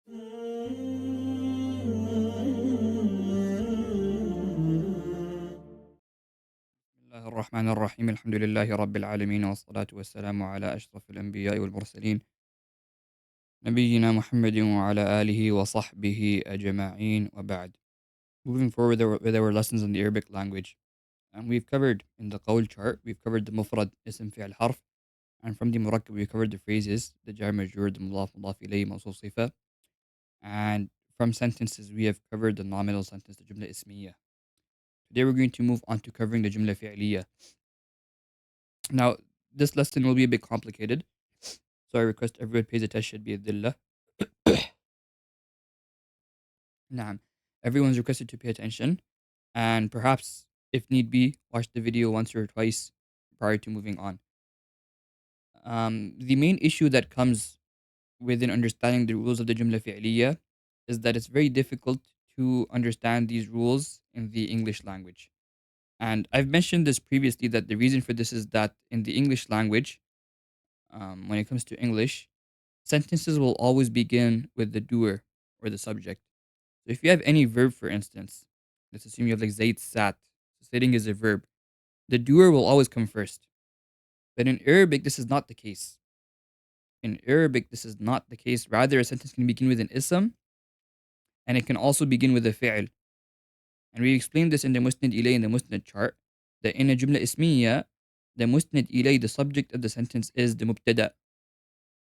بسم الله الرحمن الرحيم الحمد لله رب العالمين والصلاة والسلام على أشرف الأنبياء والمرسلين نبينا محمد وعلى آله وصحبه أجمعين وبعد. Moving forward with our lessons in the Arabic language. And we've covered in the qawl chart, we've covered the mufrad ism fi'al harf, and from the murakkab we covered the phrases, the jar majrur, the mudaf, mudaf ilayhi, mawsuf sifa. And from sentences we have covered the nominal sentence, the jumla ismiya. Today we're going to move on to covering the jumla fi'liya. Now, this lesson will be a bit complicated, so I request everyone pays attention بإذن نعم. Everyone's requested to pay attention, and perhaps, if need be, watch the video once or twice prior to moving on. The main issue that comes within understanding the rules of the Jumla Fi'liya is that it's very difficult to understand these rules in the English language. And I've mentioned this previously that the reason for this is that in the English language, when it comes to English, sentences will always begin with the doer or the subject. So if you have any verb, for instance, let's assume you have like Zaid sat. So sitting is a verb. The doer will always come first. But in Arabic, this is not the case. In Arabic, this is not the case. Rather, a sentence can begin with an ism and it can also begin with a fi'l. And we explained this in the Musnad Ilay in the Musnad chart that in a Jumla Ismiya, the Musnad Ilay, the subject of the sentence is the Mubtada.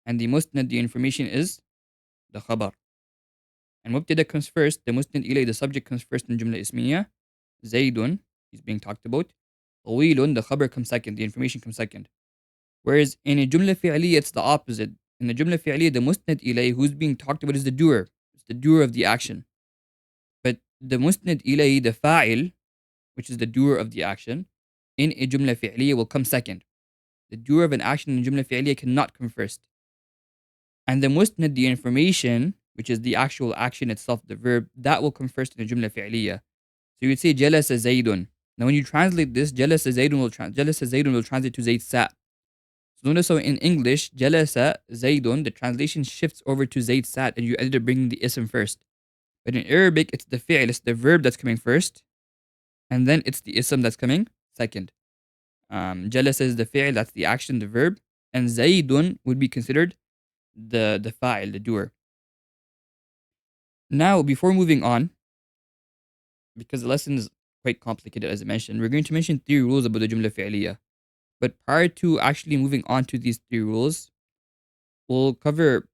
And the Musnad, the information is the Khabar. And Mubtada comes first, the Musnad Ilay, the subject comes first in Jumla Ismiya. Zaydun, he's being talked about. Tawilun, the Khabar comes second, the information comes second. Whereas in a Jumla Fi'liya, it's the opposite. In the Jumla Fi'liya, the Musnad Ilay, who's being talked about is the doer. It's the doer of the action. But the Musnad Ilay, the Fa'il, which is the doer of the action, in a Jumla Fi'liya will come second. The doer of an action in Jumla Fi'liya cannot come first. And the Musnad, the information, which is the actual action itself, the verb, that will come first in a Jumla Fi'liya. So you'd say Jalasa Zaydun. Now when you translate this, Jalasa Zaydun will translate to Zayd sat. So notice how in English, Jalasa Zaydun, the translation shifts over to Zayd sat and you ended up bringing the ism first. But in Arabic, it's the fi'l, it's the verb that's coming first, and then it's the ism that's coming second. Jalasa is the fi'l, that's the action, the verb, and Zaydun would be considered the fa'il, the doer. Now, before moving on, because the lesson is quite complicated as I mentioned, we're going to mention 3 rules about the Jumla Fi'liya. But prior to actually moving on to these 3 rules, we'll cover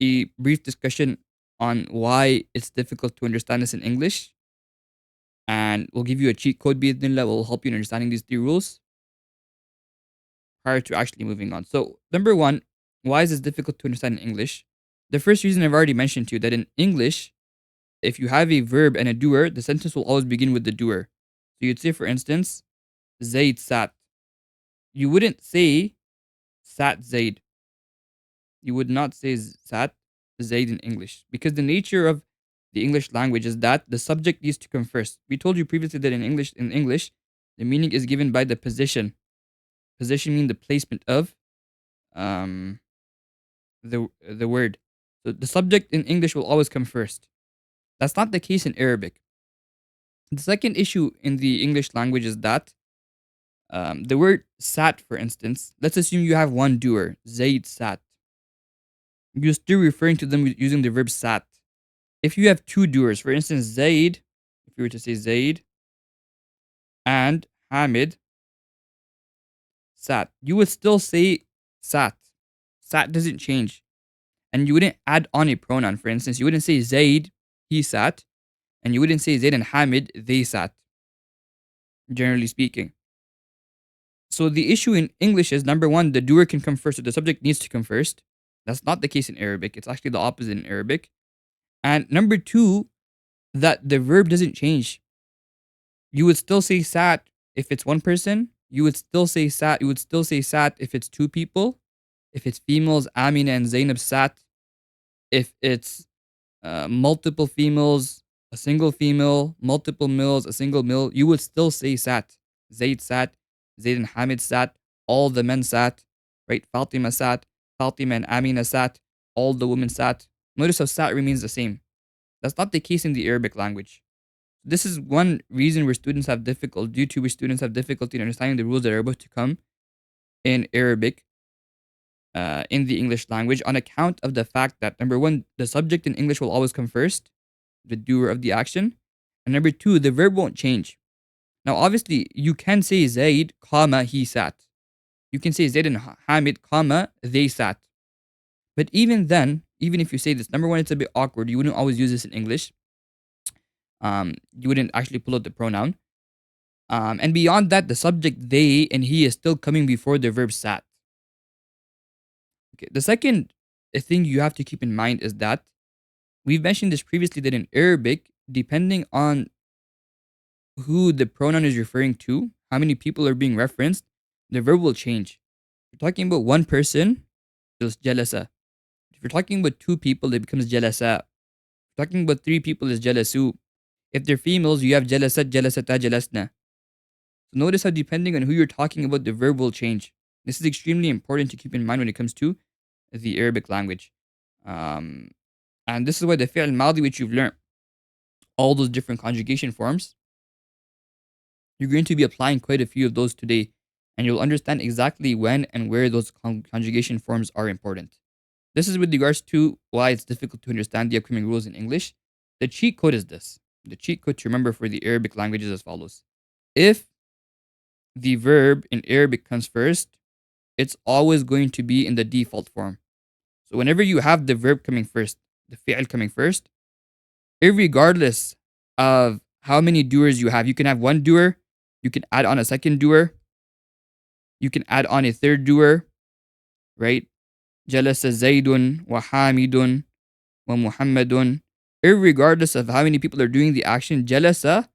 a brief discussion on why it's difficult to understand this in English. And we'll give you a cheat code that will help you in understanding these 3 rules prior to actually moving on. So, number 1, why is this difficult to understand in English? The first reason I've already mentioned to you that in English, if you have a verb and a doer, the sentence will always begin with the doer. So you'd say, for instance, Zaid sat. You wouldn't say sat Zaid. You would not say sat Zaid in English because the nature of the English language is that the subject needs to come first. We told you previously that in English, the meaning is given by the position. Position means the placement of um, the word. So the subject in English will always come first. That's not the case in Arabic. The second issue in the English language is that the word sat, for instance, let's assume you have one doer, Zaid sat. You're still referring to them using the verb sat. If you have 2 doers, for instance, Zaid, if you were to say Zaid and Hamid sat, you would still say sat. Sat doesn't change. And you wouldn't add on a pronoun. For instance, you wouldn't say Zaid, he sat, and you wouldn't say Zaid and Hamid, they sat, generally speaking. So the issue in English is number 1, the doer can come first, so the subject needs to come first. That's not the case in Arabic. It's actually the opposite in Arabic. And number 2, that the verb doesn't change. You would still say sat if it's one person. You would still say sat. You would still say sat if it's 2 people. If it's females, Amina and Zainab sat. If it's multiple females, a single female, multiple males, a single male, you would still say sat. Zaid sat. Zaid and Hamid sat. All the men sat. Right? Fatima sat. Fatima and Amina sat. All the women sat. Notice how sat remains the same. That's not the case in the Arabic language. This is one reason where students have difficulty, due to which students have difficulty in understanding the rules that are about to come in Arabic, in the English language, on account of the fact that number one, the subject in English will always come first, the doer of the action, and number two, the verb won't change. Now, obviously, you can say Zaid, comma, he sat. You can say Zaid and Hamid, comma, they sat. But even then, even if you say this, number one, it's a bit awkward. You wouldn't always use this in English. You wouldn't actually pull out the pronoun. And beyond that, the subject they and he is still coming before the verb sat. Okay. The second thing you have to keep in mind is that we've mentioned this previously that in Arabic, depending on who the pronoun is referring to, how many people are being referenced, the verb will change. If you're talking about one person, it's jalasa. If you're talking about two people, it becomes jalasa. If you're talking about three people, it's jalasu. If they're females, you have jalasat, jalasata, jalasna. So notice how depending on who you're talking about, the verb will change. This is extremely important to keep in mind when it comes to the Arabic language. Um, and this is why the fi'l madi, which you've learned, all those different conjugation forms, you're going to be applying quite a few of those today. And you'll understand exactly when and where those conjugation forms are important. This is with regards to why it's difficult to understand the upcoming rules in English. The cheat code is this. The cheat code to remember for the Arabic language is as follows. If the verb in Arabic comes first, it's always going to be in the default form. So whenever you have the verb coming first, the fi'l coming first, irregardless of how many doers you have, you can have one doer, you can add on a second doer, you can add on a third doer, right? Jalasa Zaydun wa Hamidun wa Muhammadun. Irregardless of how many people are doing the action, jalasa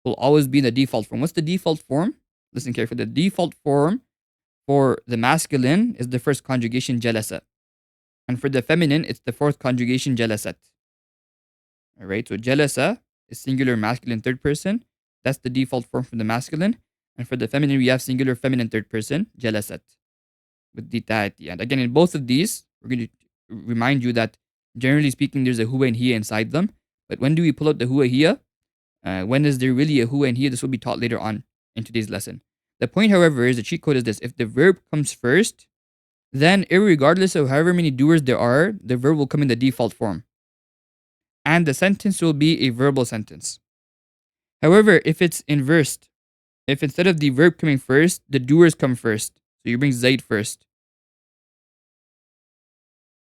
will always be in the default form. What's the default form? Listen carefully. The default form for the masculine is the first conjugation jalasa. And for the feminine, it's the fourth conjugation jalasat. All right. So jalasa is singular masculine third person. That's the default form for the masculine. And for the feminine, we have singular feminine third person jalasat with the ta at the end. Again, in both of these, we're going to remind you that generally speaking, there's a huwa and hiya inside them. But when do we pull out the huwa hiya? When is there really a huwa and hiya? This will be taught later on in today's lesson. The point, however, is the cheat code is this. If the verb comes first, then irregardless of however many doers there are, the verb will come in the default form. And the sentence will be a verbal sentence. However, if it's inversed, if instead of the verb coming first, the doers come first, so you bring Zaid first.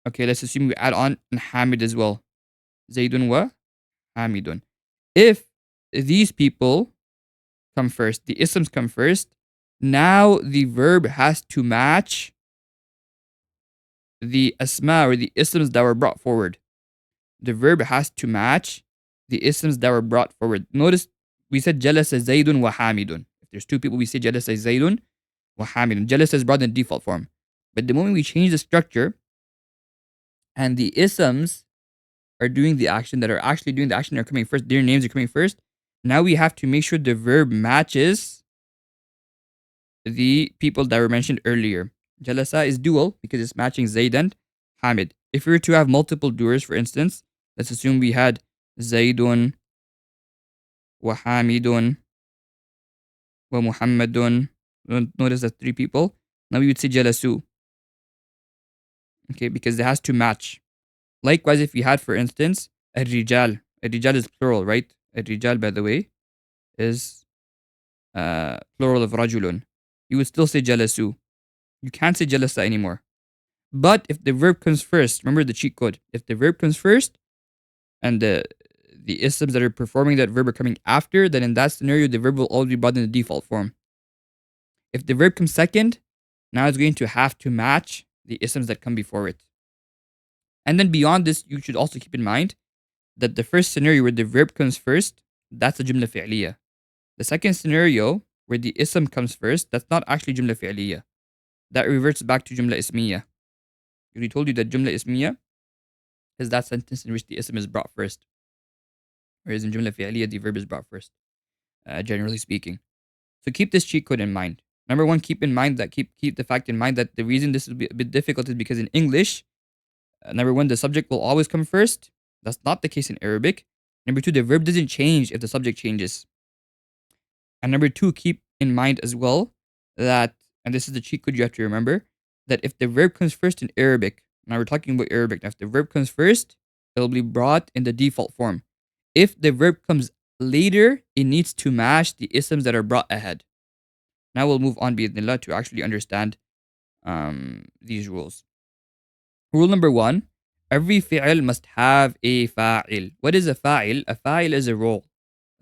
Okay, let's assume we add on Hamid as well. Zaydun wa Hamidun. If these people come first, the isms come first, now the verb has to match the asma or the isms that were brought forward. The verb has to match the isms that were brought forward. Notice we said jalasa Zaydun wa Hamidun. If there's two people, we say jalasa Zaydun wa Hamidun. Jalasa is brought in default form. But the moment we change the structure and the isms are doing the action, that are actually doing the action, are coming first, their names are coming first, now we have to make sure the verb matches the people that were mentioned earlier. Jalasa is dual because it's matching Zayd and Hamid. If we were to have multiple doers, for instance, let's assume we had Zaydun wa Hamidun wa Muhammadun. Notice that three people. Now we would say Jalasu. Okay, because it has to match. Likewise, if we had, for instance, Rijal. Rijal is plural, right? Rijal, by the way, is plural of Rajulun. You would still say Jalasu. You can't say Jalasa anymore. But if the verb comes first, remember the cheat code. If the verb comes first and the isms that are performing that verb are coming after, then in that scenario, the verb will always be brought in the default form. If the verb comes second, now it's going to have to match the isms that come before it. And then beyond this, you should also keep in mind that the first scenario where the verb comes first, that's a jumla fi'liya. The second scenario where the ism comes first, that's not actually jumla fi'liya. That reverts back to jumla ismiya. We told you that jumla ismiya is that sentence in which the ism is brought first. Whereas in jumla fi'liya, the verb is brought first, generally speaking. So keep this cheat code in mind. Number one, keep in mind that keep the fact in mind that the reason this will be a bit difficult is because in English, Number one, the subject will always come first. That's not the case in Arabic. Number two, the verb doesn't change if the subject changes. And number two, keep in mind as well that, and this is the cheat code you have to remember, that if the verb comes first in Arabic, now we're talking about Arabic, now if the verb comes first, it'll be brought in the default form. If the verb comes later, it needs to match the isms that are brought ahead. Now we'll move on, bi'idhnillah, to actually understand these rules. Rule number one, every fi'l must have a fa'il. What is a fa'il? A fa'il is a role.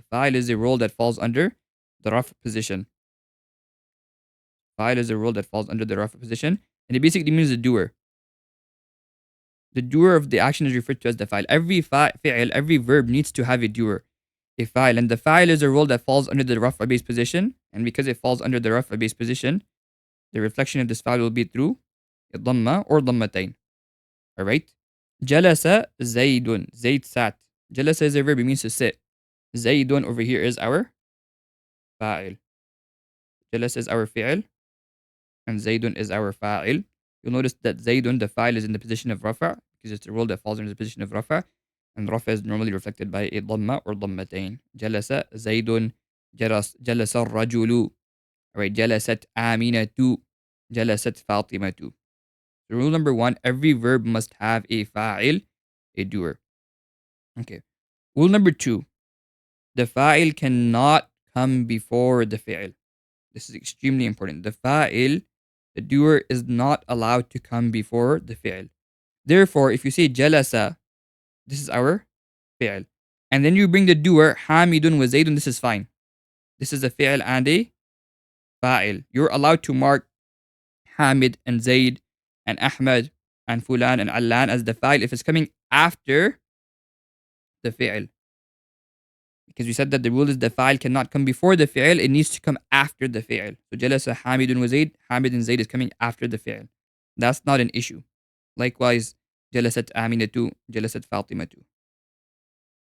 A fa'il is a role that falls under the raf position. Fa'il is a role that falls under the raf position, and it basically means the doer. The doer of the action is referred to as the fa'il. Every fi'il, every verb needs to have a doer, a fa'il, and the fa'il is a role that falls under the rafa base position, and because it falls under the rafa base position, the reflection of this fa'il will be through a dhamma or dhammatain. Alright? Jalasa Zaydun. Zayd sat. Jalasa is a verb, it means to sit. Zaydun over here is our fa'il. Jalasa is our fi'il, and Zaydun is our fa'il. You'll notice that Zaydun, the fa'il, is in the position of rafa, because it's a role that falls in the position of rafa, and rafa is normally reflected by a dhamma or dhammatain. Jalasa Zaydun. Jalasa rajulu. Alright, Jalasat Aminatu. Jalasat Fatimatu. So rule number one, every verb must have a fa'il, a doer. Okay. Rule number two, the fa'il cannot come before the fi'il. This is extremely important. The fa'il, the doer, is not allowed to come before the fi'il. Therefore, if you say jalasa, this is our fi'il. And then you bring the doer, hamidun wa zaydun, this is fine. This is a fi'il and a fa'il. You're allowed to mark Hamid and Zayd and Ahmad and Fulan and Allan as the fa'il if it's coming after the fi'il. Because we said that the rule is the fa'il cannot come before the fi'il, it needs to come after the fi'il. So Jalasa Hamidun wa Zayd, Hamid and Zayd is coming after the fi'il. That's not an issue. Likewise, Jalasat Aminatu, Jalasat Fatimatu.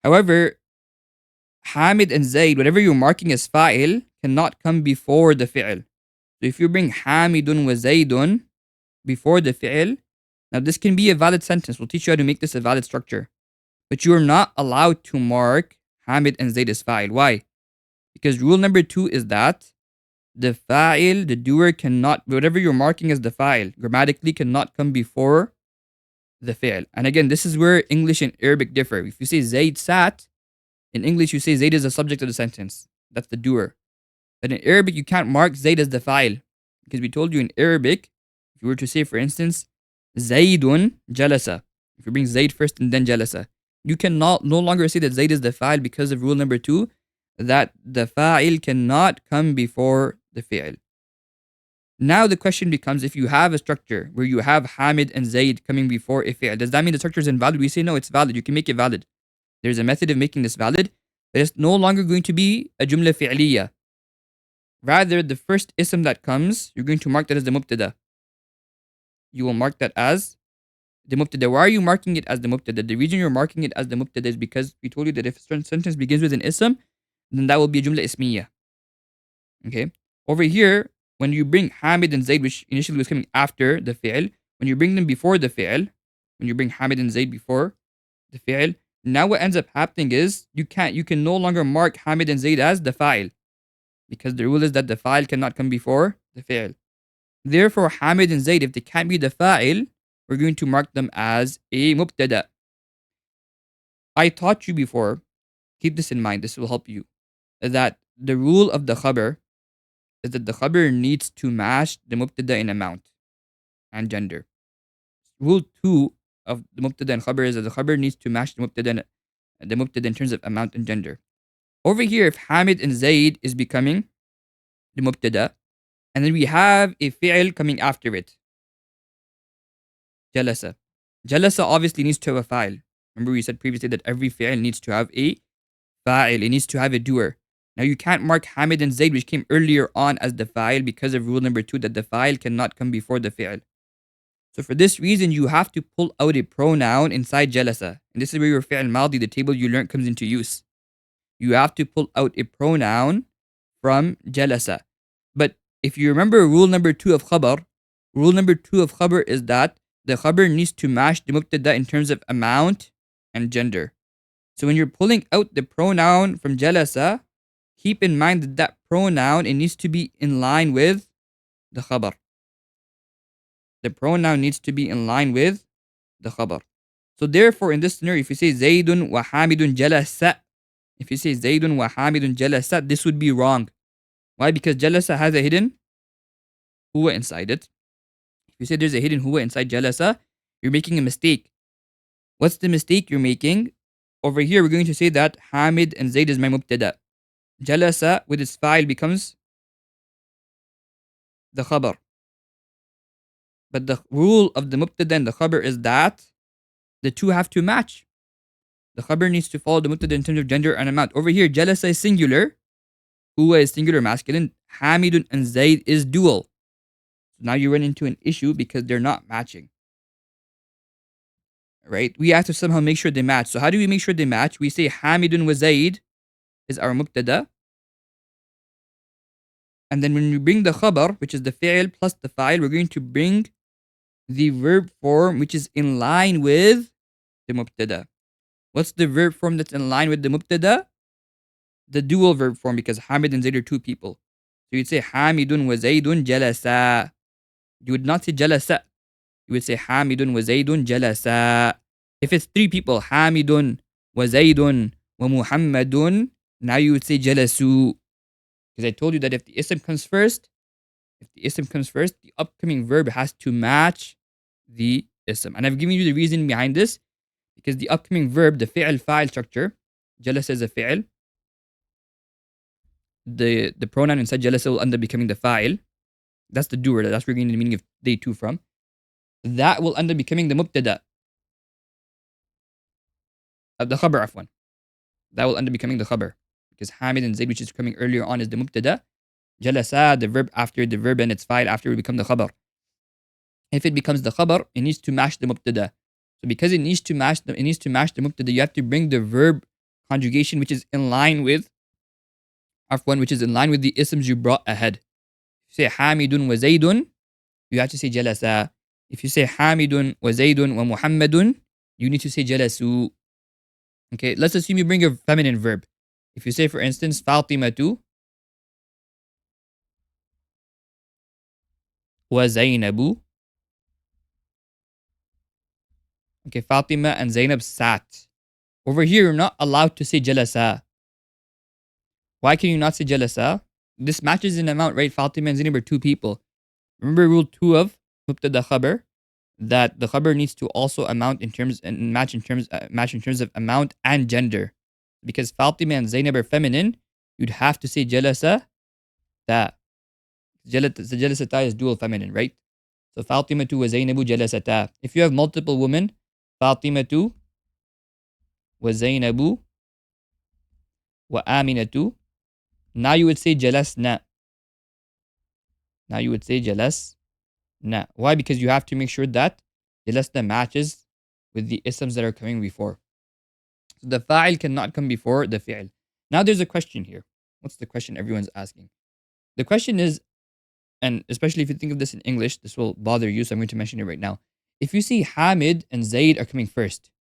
However, Hamid and Zayd, whatever you're marking as fa'il, cannot come before the fi'il. So if you bring Hamidun wa Zaydun before the fi'il, now this can be a valid sentence. We'll teach you how to make this a valid structure. But you're not allowed to mark Hamid and Zayd as fa'il. Why? Because rule number two is that the fa'il, the doer, cannot, whatever you're marking as the fa'il, grammatically cannot come before the fi'il. And again, this is where English and Arabic differ. If you say Zayd sat, in English you say Zayd is the subject of the sentence. That's the doer. But in Arabic, you can't mark Zayd as the fa'il. Because we told you in Arabic, if you were to say, for instance, Zaydun jalasa. If you bring Zayd first and then jalasa, you cannot no longer say that Zayd is the fa'il because of rule number two, that the fa'il cannot come before the fi'il. Now the question becomes, if you have a structure where you have Hamid and Zayd coming before a fi'il, does that mean the structure is invalid? We say no, it's valid. You can make it valid. There's a method of making this valid, but it's no longer going to be a jumla fi'liya. Rather, the first ism that comes, you're going to mark that as the mubtada. You will mark that as the mubtada. Why are you marking it as the mubtada? The reason you're marking it as the mubtada is because we told you that if a certain sentence begins with an ism, then that will be a jumla ismiya. Okay? Over here, when you bring Hamid and Zayd, which initially was coming after the fi'il, when you bring them before the fi'il, when you bring Hamid and Zayd before the fi'il, now what ends up happening is you can no longer mark Hamid and Zayd as the fa'il. Because the rule is that the fa'il cannot come before the fi'il. Therefore, Hamid and Zayd, if they can't be the fa'il, we're going to mark them as a mubtada. I taught you before, keep this in mind, this will help you, that the rule of the khabar is that the khabar needs to match the mubtada in amount and gender. Rule 2 of the mubtada and khabar is that the khabar needs to match the mubtada in terms of amount and gender. Over here, if Hamid and Zayd is becoming the mubtada, and then we have a fi'il coming after it, jalasa. Jalasa obviously needs to have a fa'il. Remember we said previously that every fi'il needs to have a fa'il, it needs to have a doer. Now you can't mark Hamid and Zayd, which came earlier on, as the fa'il because of rule number 2, that the fa'il cannot come before the fi'il. So for this reason, you have to pull out a pronoun inside jalasa. And this is where your fi'il madi, the table you learned, comes into use. You have to pull out a pronoun from jalasa. But if you remember rule number 2 of khabar, rule number 2 of khabar is that the khabar needs to match the mubtada in terms of amount and gender. So when you're pulling out the pronoun from jalasa, keep in mind that that pronoun, it needs to be in line with the khabar. The pronoun needs to be in line with the khabar. So therefore, in this scenario, if you say Zaydun wa Hamidun jalasa, if you say Zaydun wa Hamidun jalasa, this would be wrong. Why? Because jalasa has a hidden huwa inside it. If you say there's a hidden huwa inside jalasa, you're making a mistake. What's the mistake you're making? Over here, we're going to say that Hamid and Zayd is my mubtada. Jalasa with its file becomes the khabar. But the rule of the mubtada and the khabar is that the two have to match. The khabar needs to follow the mubtada in terms of gender and amount. Over here, jalasa is singular, huwa is singular masculine, Hamidun and Zayd is dual. So now you run into an issue because they're not matching. Right? We have to somehow make sure they match. So how do we make sure they match? We say Hamidun wa Zayd is our mubtada. And then when we bring the khabar, which is the fi'l plus the file, we're going to bring the verb form which is in line with the mubtada. What's the verb form that's in line with the mubtada? The dual verb form, because Hamid and Zayd are two people. So you'd say Hamidun wa Zaydun jalasa. You would not say jalasa. You would say Hamidun wa Zaydun jalasa. If it's three people, Hamidun wa Zaydun wa Muhammadun, now you would say jalasu. Because I told you that if the ism comes first, the upcoming verb has to match the ism. And I've given you the reason behind this, because the upcoming verb, the fi'l file structure, jalasa is a fi'l. The pronoun inside jalasa will end up becoming the file. That's the doer. That's where we're getting the meaning of day two from. That will end up becoming the mubtada. The khabar, afwan. That will end up becoming the khabar. Because Hamid and Zayd, which is coming earlier on, is the mubtada. Jalasa, the verb after the verb and its file after will become the khabar. If it becomes the khabar, it needs to match the mubtada. So because it needs to match the mubtada, you have to bring the verb conjugation which is in line with the isms you brought ahead. If you say Hamidun wa Zaydun, you have to say jalasa. If you say Hamidun wa Zaydun wa Muhammadun, you need to say jalasu. Okay, let's assume you bring a feminine verb. If you say, for instance, Fatimatu wa Zainabu. Okay, Fatima and Zainab sat. Over here, you're not allowed to say jalasa. Why can you not say jalasa? This matches in amount, right? Fatima and Zainab are two people. Remember rule 2 of mubtada khabar, that the khabar needs to also amount in terms and match in terms of amount and gender. Because Fatima and Zainab are feminine, you'd have to say jalasa ta. Jalasa ta is dual feminine, right? So Fatima tu wa Zainabu jalasa ta. If you have multiple women, Fatima tu wa Zainabu wa Aminatu, now you would say jalasna. Why? Because you have to make sure that jalasna matches with the isms that are coming before. So the fa'il cannot come before the fi'il. Now there's a question here. What's the question everyone's asking? The question is, and especially if you think of this in English, this will bother you, so I'm going to mention it right now. If you see Hamid and Zayd are coming first,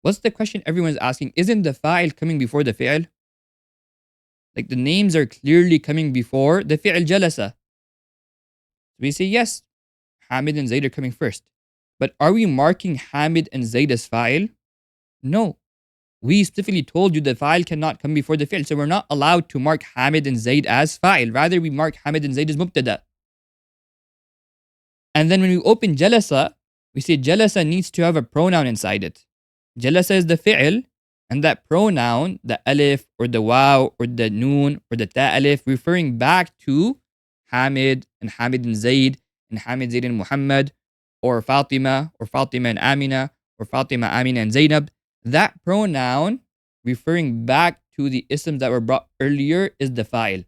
what's the question everyone's asking? Isn't the fa'il coming before the fi'il? Like the names are clearly coming before the fi'il jalasa. So we say yes, Hamid and Zayd are coming first. But are we marking Hamid and Zayd as fa'il? No. We specifically told you the fa'il cannot come before the fi'il. So we're not allowed to mark Hamid and Zayd as fa'il. Rather, we mark Hamid and Zayd as mubtada. And then when we open jalasa, we say jalasa needs to have a pronoun inside it. Jalasa is the fi'il, and that pronoun, the alif or the waw or the noon or the ta alif, referring back to Hamid and Zayd and Hamid, Zayd and Muhammad, or Fatima and Amina, or Fatima, Amina and Zainab. That pronoun referring back to the isms that were brought earlier is the fa'il.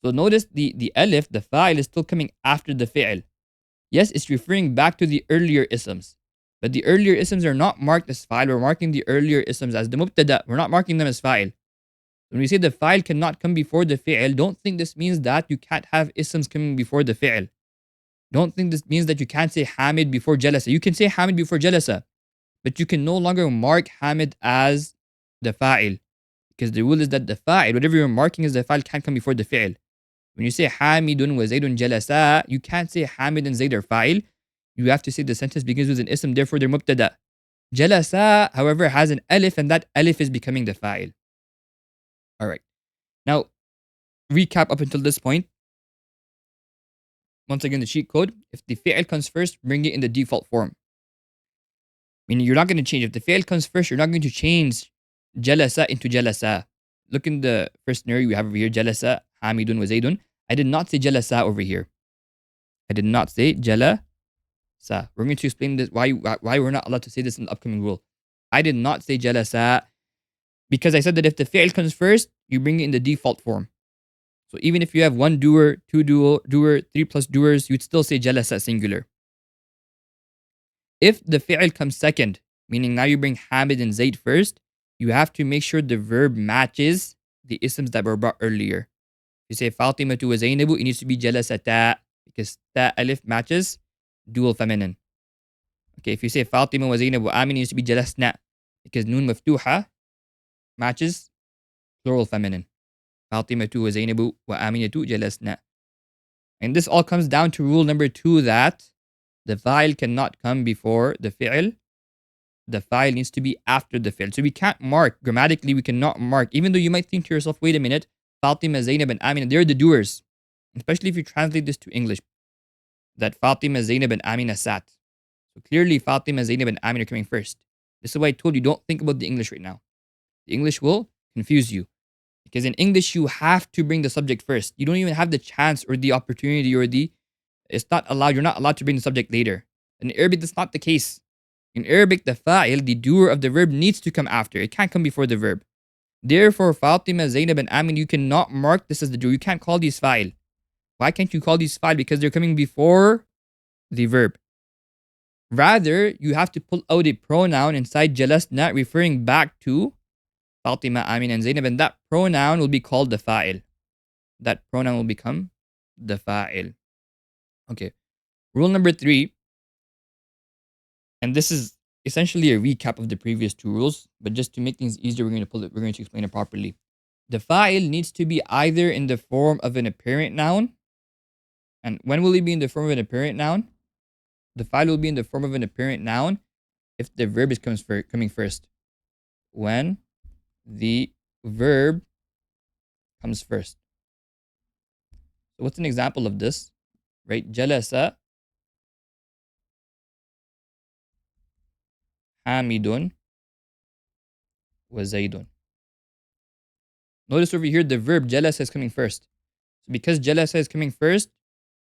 So notice the alif, the fa'il, is still coming after the fi'il. Yes, it's referring back to the earlier isms. But the earlier isms are not marked as fa'il. We're marking the earlier isms as the mubtada. We're not marking them as fa'il. When we say the fa'il cannot come before the fi'il, don't think this means that you can't have isms coming before the fi'il. Don't think this means that you can't say Hamid before Jalasa. You can say Hamid before Jalasa, but you can no longer mark Hamid as the fa'il. Because the rule is that the fa'il, whatever you're marking as the fa'il, can't come before the fi'il. When you say Hamidun wa Zaydun jalasa, you can't say Hamid and Zayd are fa'il. You have to say the sentence begins with an ism, therefore they're mubtada. Jalasa, however, has an alif, and that alif is becoming the fa'il. Alright. Now, recap up until this point. Once again, the cheat code. If the fi'il comes first, bring it in the default form. Meaning you're not going to change. If the fi'il comes first, you're not going to change jalasa into jalasa. Look in the first scenario we have over here. Jalasa, Hamidun wa Zaydun. I did not say jalasa over here. I did not say jalasa. We're going to explain this why we're not allowed to say this in the upcoming rule. I did not say jalasa because I said that if the fi'il comes first, you bring it in the default form. So even if you have one doer, two doer, three plus doers, you'd still say jalasa singular. If the fi'il comes second, meaning now you bring Hamid and Zayd first, you have to make sure the verb matches the isms that were brought earlier. If you say Fatima to Zainabu, it needs to be jalasa ta because ta alif matches dual feminine. Okay, if you say Fatima wa Zainabu Amin, it needs to be jalasna because noon maftuha matches plural feminine. Fatima wa Zainabu wa Aminatu jalasna. And this all comes down to rule number 2 that the fa'il cannot come before the fi'il. The fa'il needs to be after the fi'il. So we can't mark, grammatically we cannot mark, even though you might think to yourself, wait a minute, Fatima, Zainab and Amina, they're the doers. Especially if you translate this to English, that Fatima, Zainab and Amina sat. So clearly Fatima, Zainab and Amina are coming first. This is why I told you, don't think about the English right now. The English will confuse you. Because in English, you have to bring the subject first. You don't even have the chance or the opportunity or it's not allowed. You're not allowed to bring the subject later. In Arabic, that's not the case. In Arabic, the fa'il, the doer of the verb, needs to come after. It can't come before the verb. Therefore, Fatima, Zainab, and Amin, you cannot mark this as the doer. You can't call these fa'il. Why can't you call these fa'il? Because they're coming before the verb. Rather, you have to pull out a pronoun inside jalasna referring back to Fatima, Amin, and Zainab, and that pronoun will be called the fa'il. That pronoun will become the fa'il. Okay. Rule number 3, and this is essentially a recap of the previous 2 rules, but just to make things easier, we're going to explain it properly. The fa'il needs to be either in the form of an apparent noun. And when will it be in the form of an apparent noun? The fa'il will be in the form of an apparent noun if the verb is coming first. When the verb comes first. So what's an example of this? Right? Jalasa Hamidun wa Zaydun. Notice over here the verb jalasa is coming first. So because jalasa is coming first,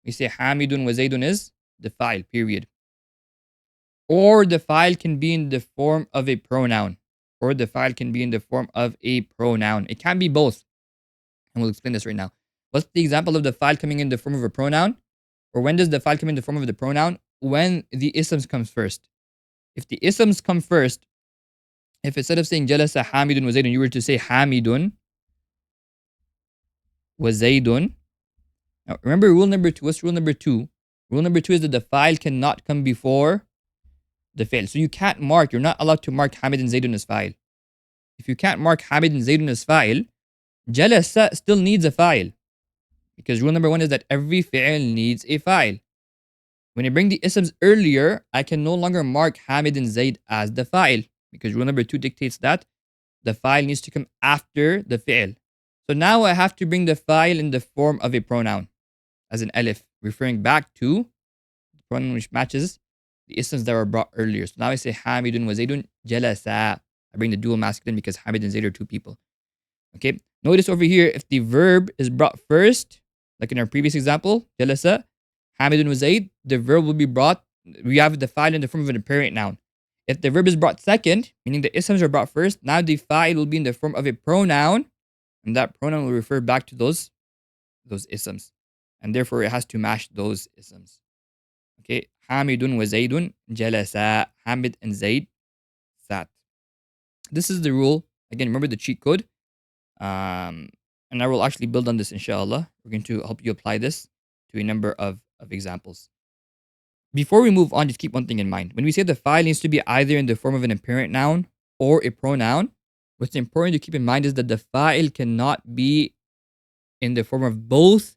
we say Hamidun wa Zaydun is the fa'il, period. Or the fa'il can be in the form of a pronoun. It can be both. And we'll explain this right now. What's the example of the fa'il coming in the form of a pronoun? Or when does the fa'il come in the form of the pronoun? When the isms comes first. If the isms come first, if instead of saying jalasa Hamidun wa Zaydun, you were to say Hamidun wa Zaydun. Now remember rule number 2. What's rule number 2? Rule number 2 is that the fa'il cannot come before the fi'il. So you can't mark, you're not allowed to mark Hamid and Zaydun as fa'il. If you can't mark Hamid and Zaydun as fa'il, jalasa still needs a fa'il. Because rule number 1 is that every fi'il needs a fa'il. When I bring the isms earlier, I can no longer mark Hamid and Zayd as the fa'il. Because rule number 2 dictates that the fa'il needs to come after the fi'il. So now I have to bring the fa'il in the form of a pronoun, as an alif, referring back to the pronoun which matches the isms that were brought earlier. So now I say Hamidun wa Zaydun jalasa. I bring the dual masculine because Hamid and Zayd are 2 people. Okay. Notice over here, if the verb is brought first, like in our previous example, jalasa, Hamidun wa Zayd, the verb will be brought, we have the fa'il in the form of an apparent noun. If the verb is brought second, meaning the isms are brought first, now the fa'il will be in the form of a pronoun, and that pronoun will refer back to those isms. And therefore, it has to match those isms. Okay, Hamidun wa Zaydun jalasa. Hamid and Zayd sat. This is the rule. Again, remember the cheat code. And I will actually build on this, inshallah. We're going to help you apply this to a number of examples. Before we move on, just keep one thing in mind. When we say the file needs to be either in the form of an apparent noun or a pronoun, what's important to keep in mind is that the file cannot be in the form of both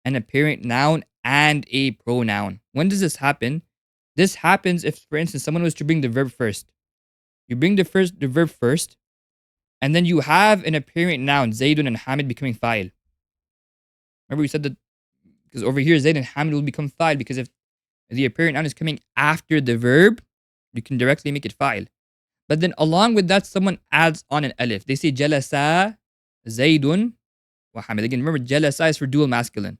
an apparent noun and a pronoun. When does this happen? This happens if, for instance, someone was to bring the verb first. You bring the verb first, and then you have an apparent noun, Zaydun and Hamid becoming file. Remember we said that because over here Zayd and Hamid will become file because if the apparent noun is coming after the verb, you can directly make it file. But then along with that, someone adds on an alif. They say Jalasa, Zaydun, wa Hamid. Again, remember Jalasa is for dual masculine.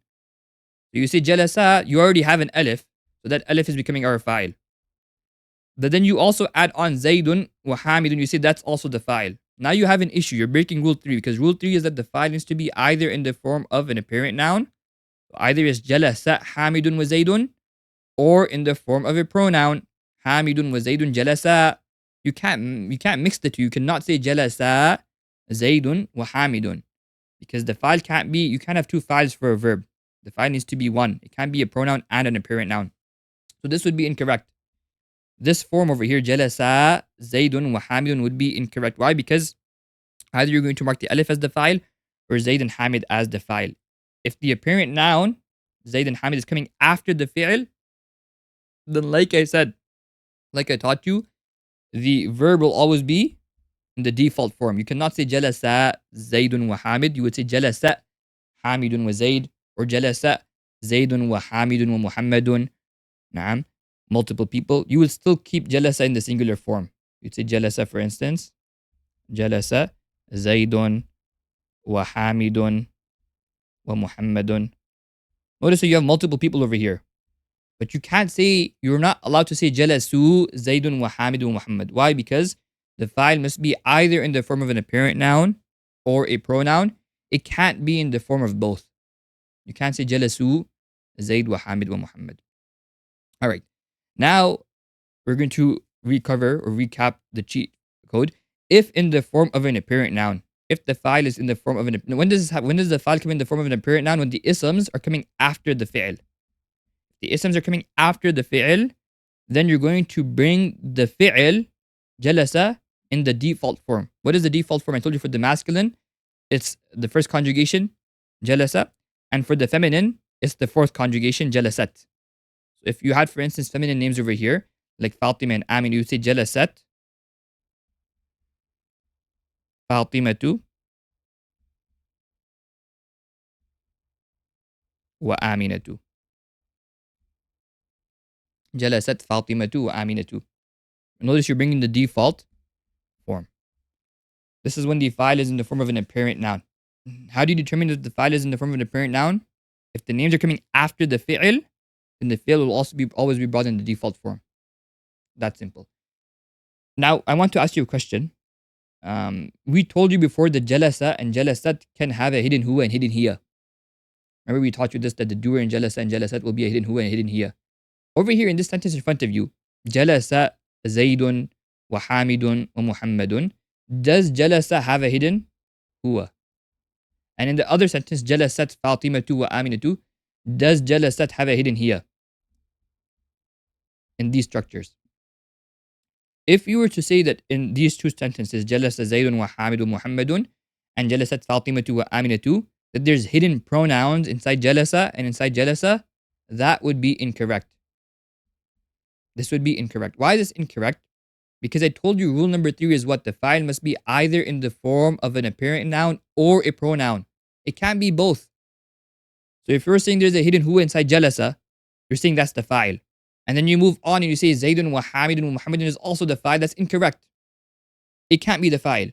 So you say Jalasa, you already have an alif. So that alif is becoming our file. But then you also add on Zaydun wa Hamidun. You say that's also the file. Now you have an issue. You're breaking rule 3 because rule 3 is that the file needs to be either in the form of an apparent noun, either is Jalasa, Hamidun wa Zaydun, or in the form of a pronoun, Hamidun wa Zaydun Jalasa. You can't mix the two. You cannot say Jalasa, Zaydun wa Hamidun because the file can't be. You can't have two files for a verb. The file needs to be one. It can't be a pronoun and an apparent noun. So this would be incorrect. This form over here, Jalasa, Zaydun wa Hamidun would be incorrect. Why? Because either you're going to mark the alif as the file or Zayd and Hamid as the file. If the apparent noun, Zayd and Hamid, is coming after the fi'l, then like I said, like I taught you, the verb will always be in the default form. You cannot say Jalasa, Zaydun wa Hamid. You would say Jalasa, Hamidun wa Zayd, or Jalasa, Zaydun wa Hamidun wa Muhammadun. Naam. Multiple people. You will still keep Jalasa in the singular form. You'd say Jalasa, for instance. Jalasa, Zaydun wa Hamidun wa Muhammadun. Notice that you have multiple people over here. But you can't say, you're not allowed to say Jalasu, Zaydun wa Hamidun wa Muhammad. Why? Because the file must be either in the form of an apparent noun or a pronoun. It can't be in the form of both. You can't say Jalasu, Zayd wa Hamid wa Muhammad. All right. Now, we're going to recover or recap the cheat code. If in the form of an apparent noun, if the file is in the form of an, when does the file come in the form of an apparent noun? When the isms are coming after the fi'l. The isms are coming after the fi'l, then you're going to bring the fi'l, jalasa, in the default form. What is the default form? I told you for the masculine, it's the first conjugation, jalasa. And for the feminine, it's the fourth conjugation, jalasat. So if you had, for instance, feminine names over here, like Fatima and Amin, you would say jalasat, Fatimatu, wa Aminatu. Jalasat Fatimatu wa Aminatu. Notice you're bringing the default form. This is when the file is in the form of an apparent noun. How do you determine that the file is in the form of an apparent noun? If the names are coming after the fi'l, then the fi'l will also always be brought in the default form. That's simple. Now, I want to ask you a question. We told you before that jalasa and jalasat can have a hidden huwa and hidden hiya. Remember we taught you this, that the doer in jalasa and jalasat will be a hidden huwa and hidden hiya. Over here in this sentence in front of you, jalasa Zaydun wa Hamidun wa Muhammadun. Does jalasa have a hidden huwa? And in the other sentence, jalasat Fatimatu wa Aminatu. Does jalasat have a hidden hiya? In these structures. If you were to say that in these two sentences, jalasa Zaydun wa Hamidun Muhammadun and jalasat Fatimatu wa Aminatu, that there's hidden pronouns inside jalasa and inside jalasa, that would be incorrect. This would be incorrect. Why is this incorrect? Because I told you rule number 3 is what? The file must be either in the form of an apparent noun or a pronoun. It can't be both. So if you're saying there's a hidden huwa inside jalasa, you're saying that's the file. And then you move on and you say Zaydun wa Hamidun wa Muhammadun is also the file. That's incorrect. It can't be the file.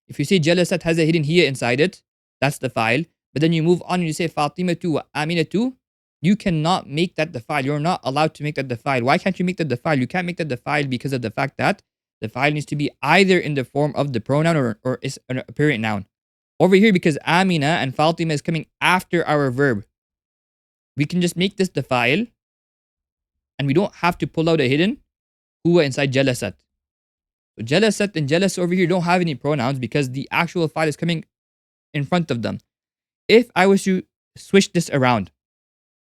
If you say jalasat has a hidden hiya inside it, that's the file. But then you move on and you say Fatimatu wa Aminatu, you cannot make that the file. You're not allowed to make that the file. Why can't you make that the file? You can't make that the file because of the fact that the file needs to be either in the form of the pronoun or is an apparent noun. Over here, because Amina and Fatima is coming after our verb, we can just make this the file and we don't have to pull out a hidden huwa inside jalasat. So jalasat and jalas over here don't have any pronouns because the actual file is coming in front of them. If I was to switch this around,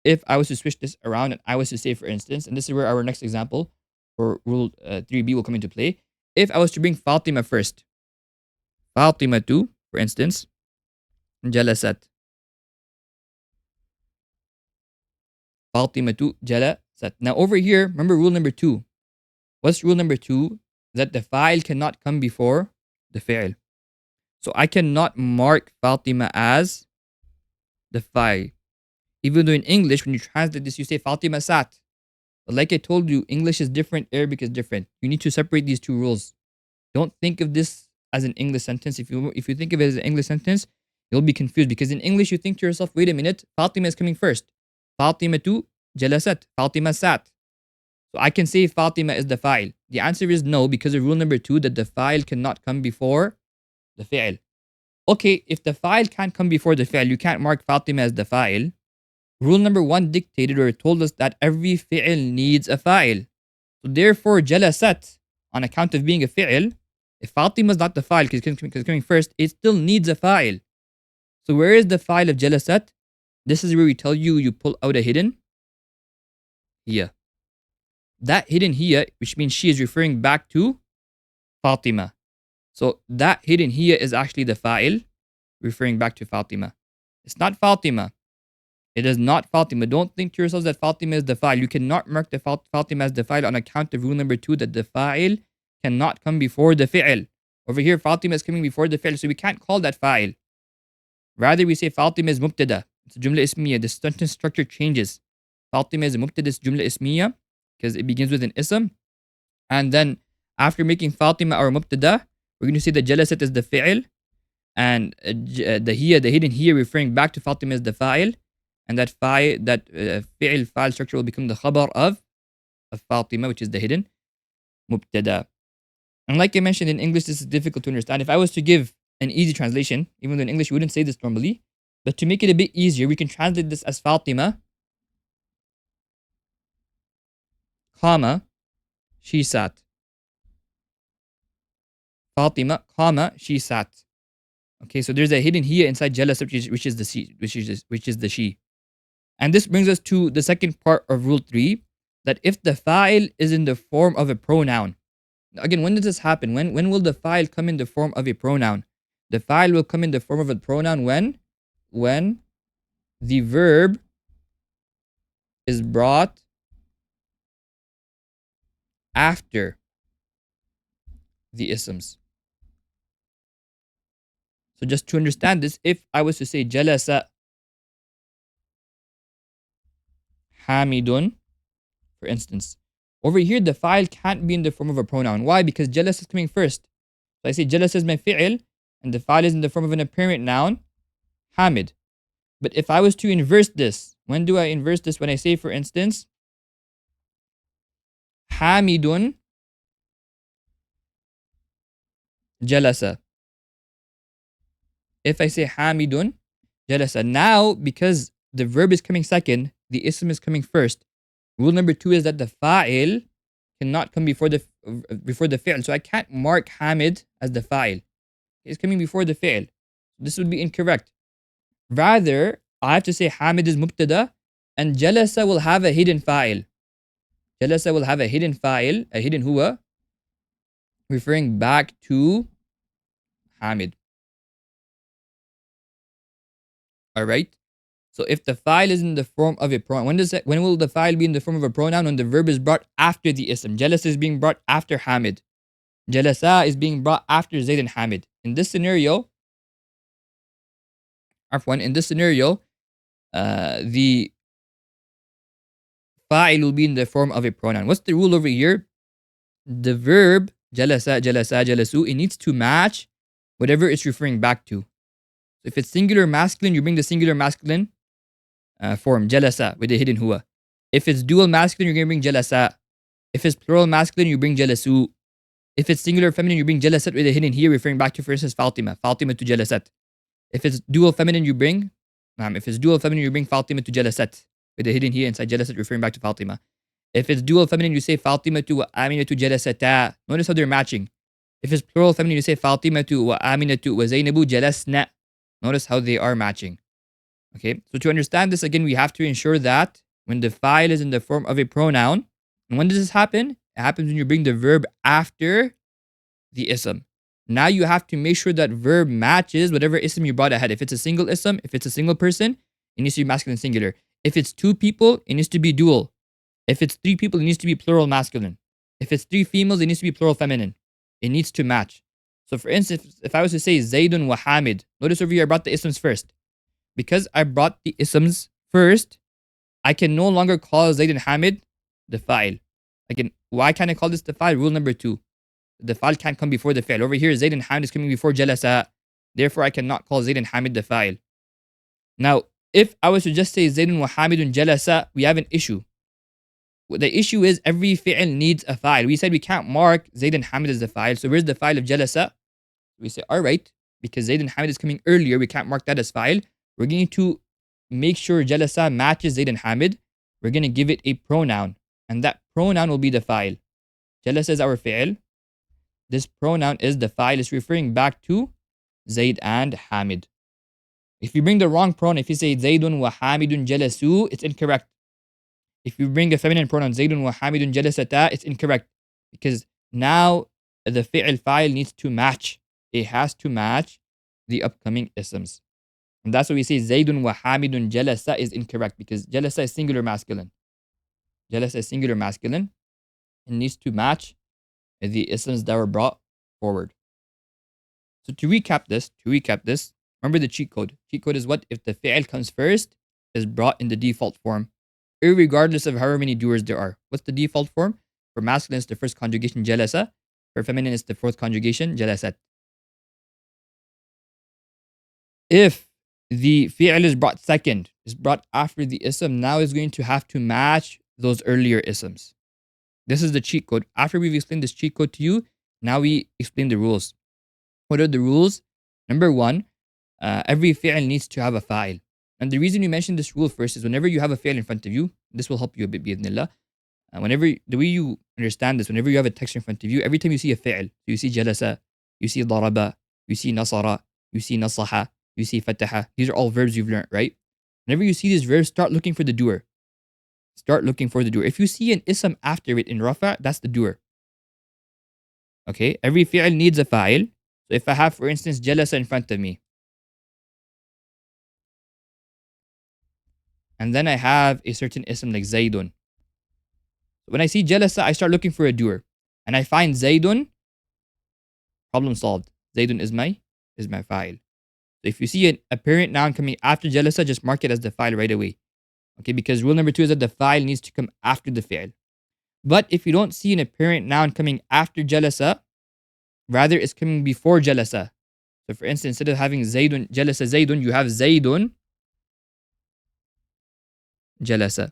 if I was to switch this around and I was to say, for instance, and this is where our next example for rule 3b will come into play. If I was to bring Fatima first, Fatima 2, for instance, jalasat. Fatima 2, jalasat. Now over here, remember rule number 2. What's rule number 2? That the file cannot come before the fi'l. So I cannot mark Fatima as the file. Even though in English, when you translate this, you say Fatima sat. But like I told you, English is different, Arabic is different. You need to separate these two rules. Don't think of this as an English sentence. If you think of it as an English sentence, you'll be confused because in English you think to yourself, wait a minute, Fatima is coming first. Fatima tu jalasat. Fatima sat. So I can say Fatima is the file. The answer is no because of rule number 2 that the file cannot come before the fi'l. Okay, if the file can't come before the fi'l, you can't mark Fatima as the file. Rule number 1 dictated or told us that every fi'l needs a file. So therefore, jalasat, on account of being a fi'l, if Fatima is not the file because it's coming first, it still needs a file. So where is the file of jalasat? This is where we tell you pull out a hidden here. That hidden here, which means she is referring back to Fatima. So that hidden here is actually the file referring back to Fatima. It's not Fatima. It is not Fatima. Don't think to yourselves that Fatima is the file. You cannot mark the Fatima as the file on account of rule number 2 that the file cannot come before the fi'l. Over here, Fatima is coming before the fi'l, so we can't call that file. Rather, we say Fatima is mubtada. It's a jumla ismiya. The sentence structure changes. Fatima is a mubtada, it's jumla ismiya because it begins with an ism. And then after making Fatima our mubtada, we're going to say that jalasat is the fi'l. And the hidden here referring back to Fatima is the file. And that fi'l file structure will become the khabar of Fatima, which is the hidden mubtada. And like I mentioned in English, this is difficult to understand. If I was to give an easy translation, even though in English we wouldn't say this normally, but to make it a bit easier, we can translate this as Fatima, comma, she sat. Fatima, comma, she sat. Okay, so there's a hidden here inside jalasat, which is the she. And this brings us to the second part of rule 3, that if the file is in the form of a pronoun. Again, when does this happen? When will the file come in the form of a pronoun? The file will come in the form of a pronoun when the verb is brought after the isms. So just to understand this, if I was to say jalasa hamidun, for instance, over here the file can't be in the form of a pronoun. Why? Because jalasa is coming first. So I say jalasa is my fi'l, and the file is in the form of an apparent noun, hamid. But if I was to inverse this, when do I inverse this? When I say, for instance, hamidun jalasa. If I say hamidun jalasa, now because the verb is coming second, the ism is coming first. Rule number 2 is that the fa'il cannot come before the fi'l. So I can't mark hamid as the fa'il. It's coming before the fi'l. This would be incorrect. Rather, I have to say hamid is mubtada and jalasa will have a hidden fa'il. Jalasa will have a hidden fa'il, a hidden huwa, referring back to hamid. Alright? So if the file is in the form of a pronoun, when will the file be in the form of a pronoun? When the verb is brought after the ism. Jalasa is being brought after hamid. Jalasa is being brought after Zayd and Hamid. In this scenario, the fa'il will be in the form of a pronoun. What's the rule over here? The verb jalasa, jalasa, jalasu, it needs to match whatever it's referring back to. So if it's singular masculine, you bring the singular masculine form, jalasa, with a hidden huwa. If it's dual masculine, you're going to bring jalasa. If it's plural masculine, you bring jalasu. If it's singular feminine, you bring jalasat with a hidden here, referring back to, for instance, Fatima. Fatima to jalasat. If it's dual feminine, you bring Fatima to jalasat with a hidden here inside jalasat, referring back to Fatima. If it's dual feminine, you say Fatima to wa Amina to jalasata. Notice how they're matching. If it's plural feminine, you say Fatima to wa Amina to wa Zainabu jalasna. Notice how they are matching. Okay, so to understand this again, we have to ensure that when the file is in the form of a pronoun, and when does this happen? It happens when you bring the verb after the ism. Now you have to make sure that verb matches whatever ism you brought ahead. If it's a single ism, if it's a single person, it needs to be masculine singular. If it's two people, it needs to be dual. If it's three people, it needs to be plural masculine. If it's three females, it needs to be plural feminine. It needs to match. So for instance, if I was to say Zaydun wa Hamid, notice over here I brought the isms first. Because I brought the isms first, I can no longer call Zayd and Hamid the file. Why can't I call this the file? Rule number 2. The file can't come before the file. Over here, Zayd and Hamid is coming before Jalasa. Therefore, I cannot call Zayd and Hamid the file. Now, if I was to just say Zayd and Hamid and Jalasa, we have an issue. The issue is every fi'l needs a file. We said we can't mark Zayd and Hamid as the file. So where's the file of Jalasa? We say, all right, because Zayd and Hamid is coming earlier, we can't mark that as file. We're going to make sure Jalasa matches Zayd and Hamid. We're going to give it a pronoun. And that pronoun will be the file. Jalasa is our fi'l. This pronoun is the file. It's referring back to Zayd and Hamid. If you bring the wrong pronoun, if you say Zaydun wa Hamidun jalasu, it's incorrect. If you bring a feminine pronoun, Zaydun wa Hamidun jalasata, it's incorrect. Because now the fi'l file needs to match. It has to match the upcoming isms. And that's why we say Zaydun wa Hamidun jalasa is incorrect. Because jalasa is singular masculine. Jalasa is singular masculine. It needs to match the isms that were brought forward. So to recap this, remember the cheat code. Cheat code is what? If the fi'l comes first, is brought in the default form, irregardless of however many doers there are. What's the default form? For masculine, it's the first conjugation, jalasa. For feminine, it's the fourth conjugation, jalasat. If the fi'l is brought second, is brought after the ism, now is going to have to match those earlier isms. This is the cheat code. After we've explained this cheat code to you, now we explain the rules. What are the rules? Number 1, every fi'l needs to have a fa'il. And the reason we mention this rule first is whenever you have a fi'l in front of you, this will help you a bit, bi'idhnillah. The way you understand this, whenever you have a text in front of you, every time you see a fi'l, you see jalasa, you see daraba, you see nasara, you see nasaha, you see fataha. These are all verbs you've learned, right? Whenever you see these verbs, start looking for the doer. Start looking for the doer. If you see an ism after it in rafa, that's the doer. Okay? Every fi'l needs a fa'il. So if I have, for instance, jalasa in front of me, and then I have a certain ism like Zaydun. When I see jalasa, I start looking for a doer. And I find Zaydun, problem solved. Zaydun is my fa'il. So if you see an apparent noun coming after jalasa, just mark it as the fa'il right away. Okay, because rule number 2 is that the fa'il needs to come after the fi'il. But if you don't see an apparent noun coming after jalasa, rather it's coming before jalasa. So for instance, instead of having Zaydun, jalasa Zaydun, you have Zaydun, jalasa.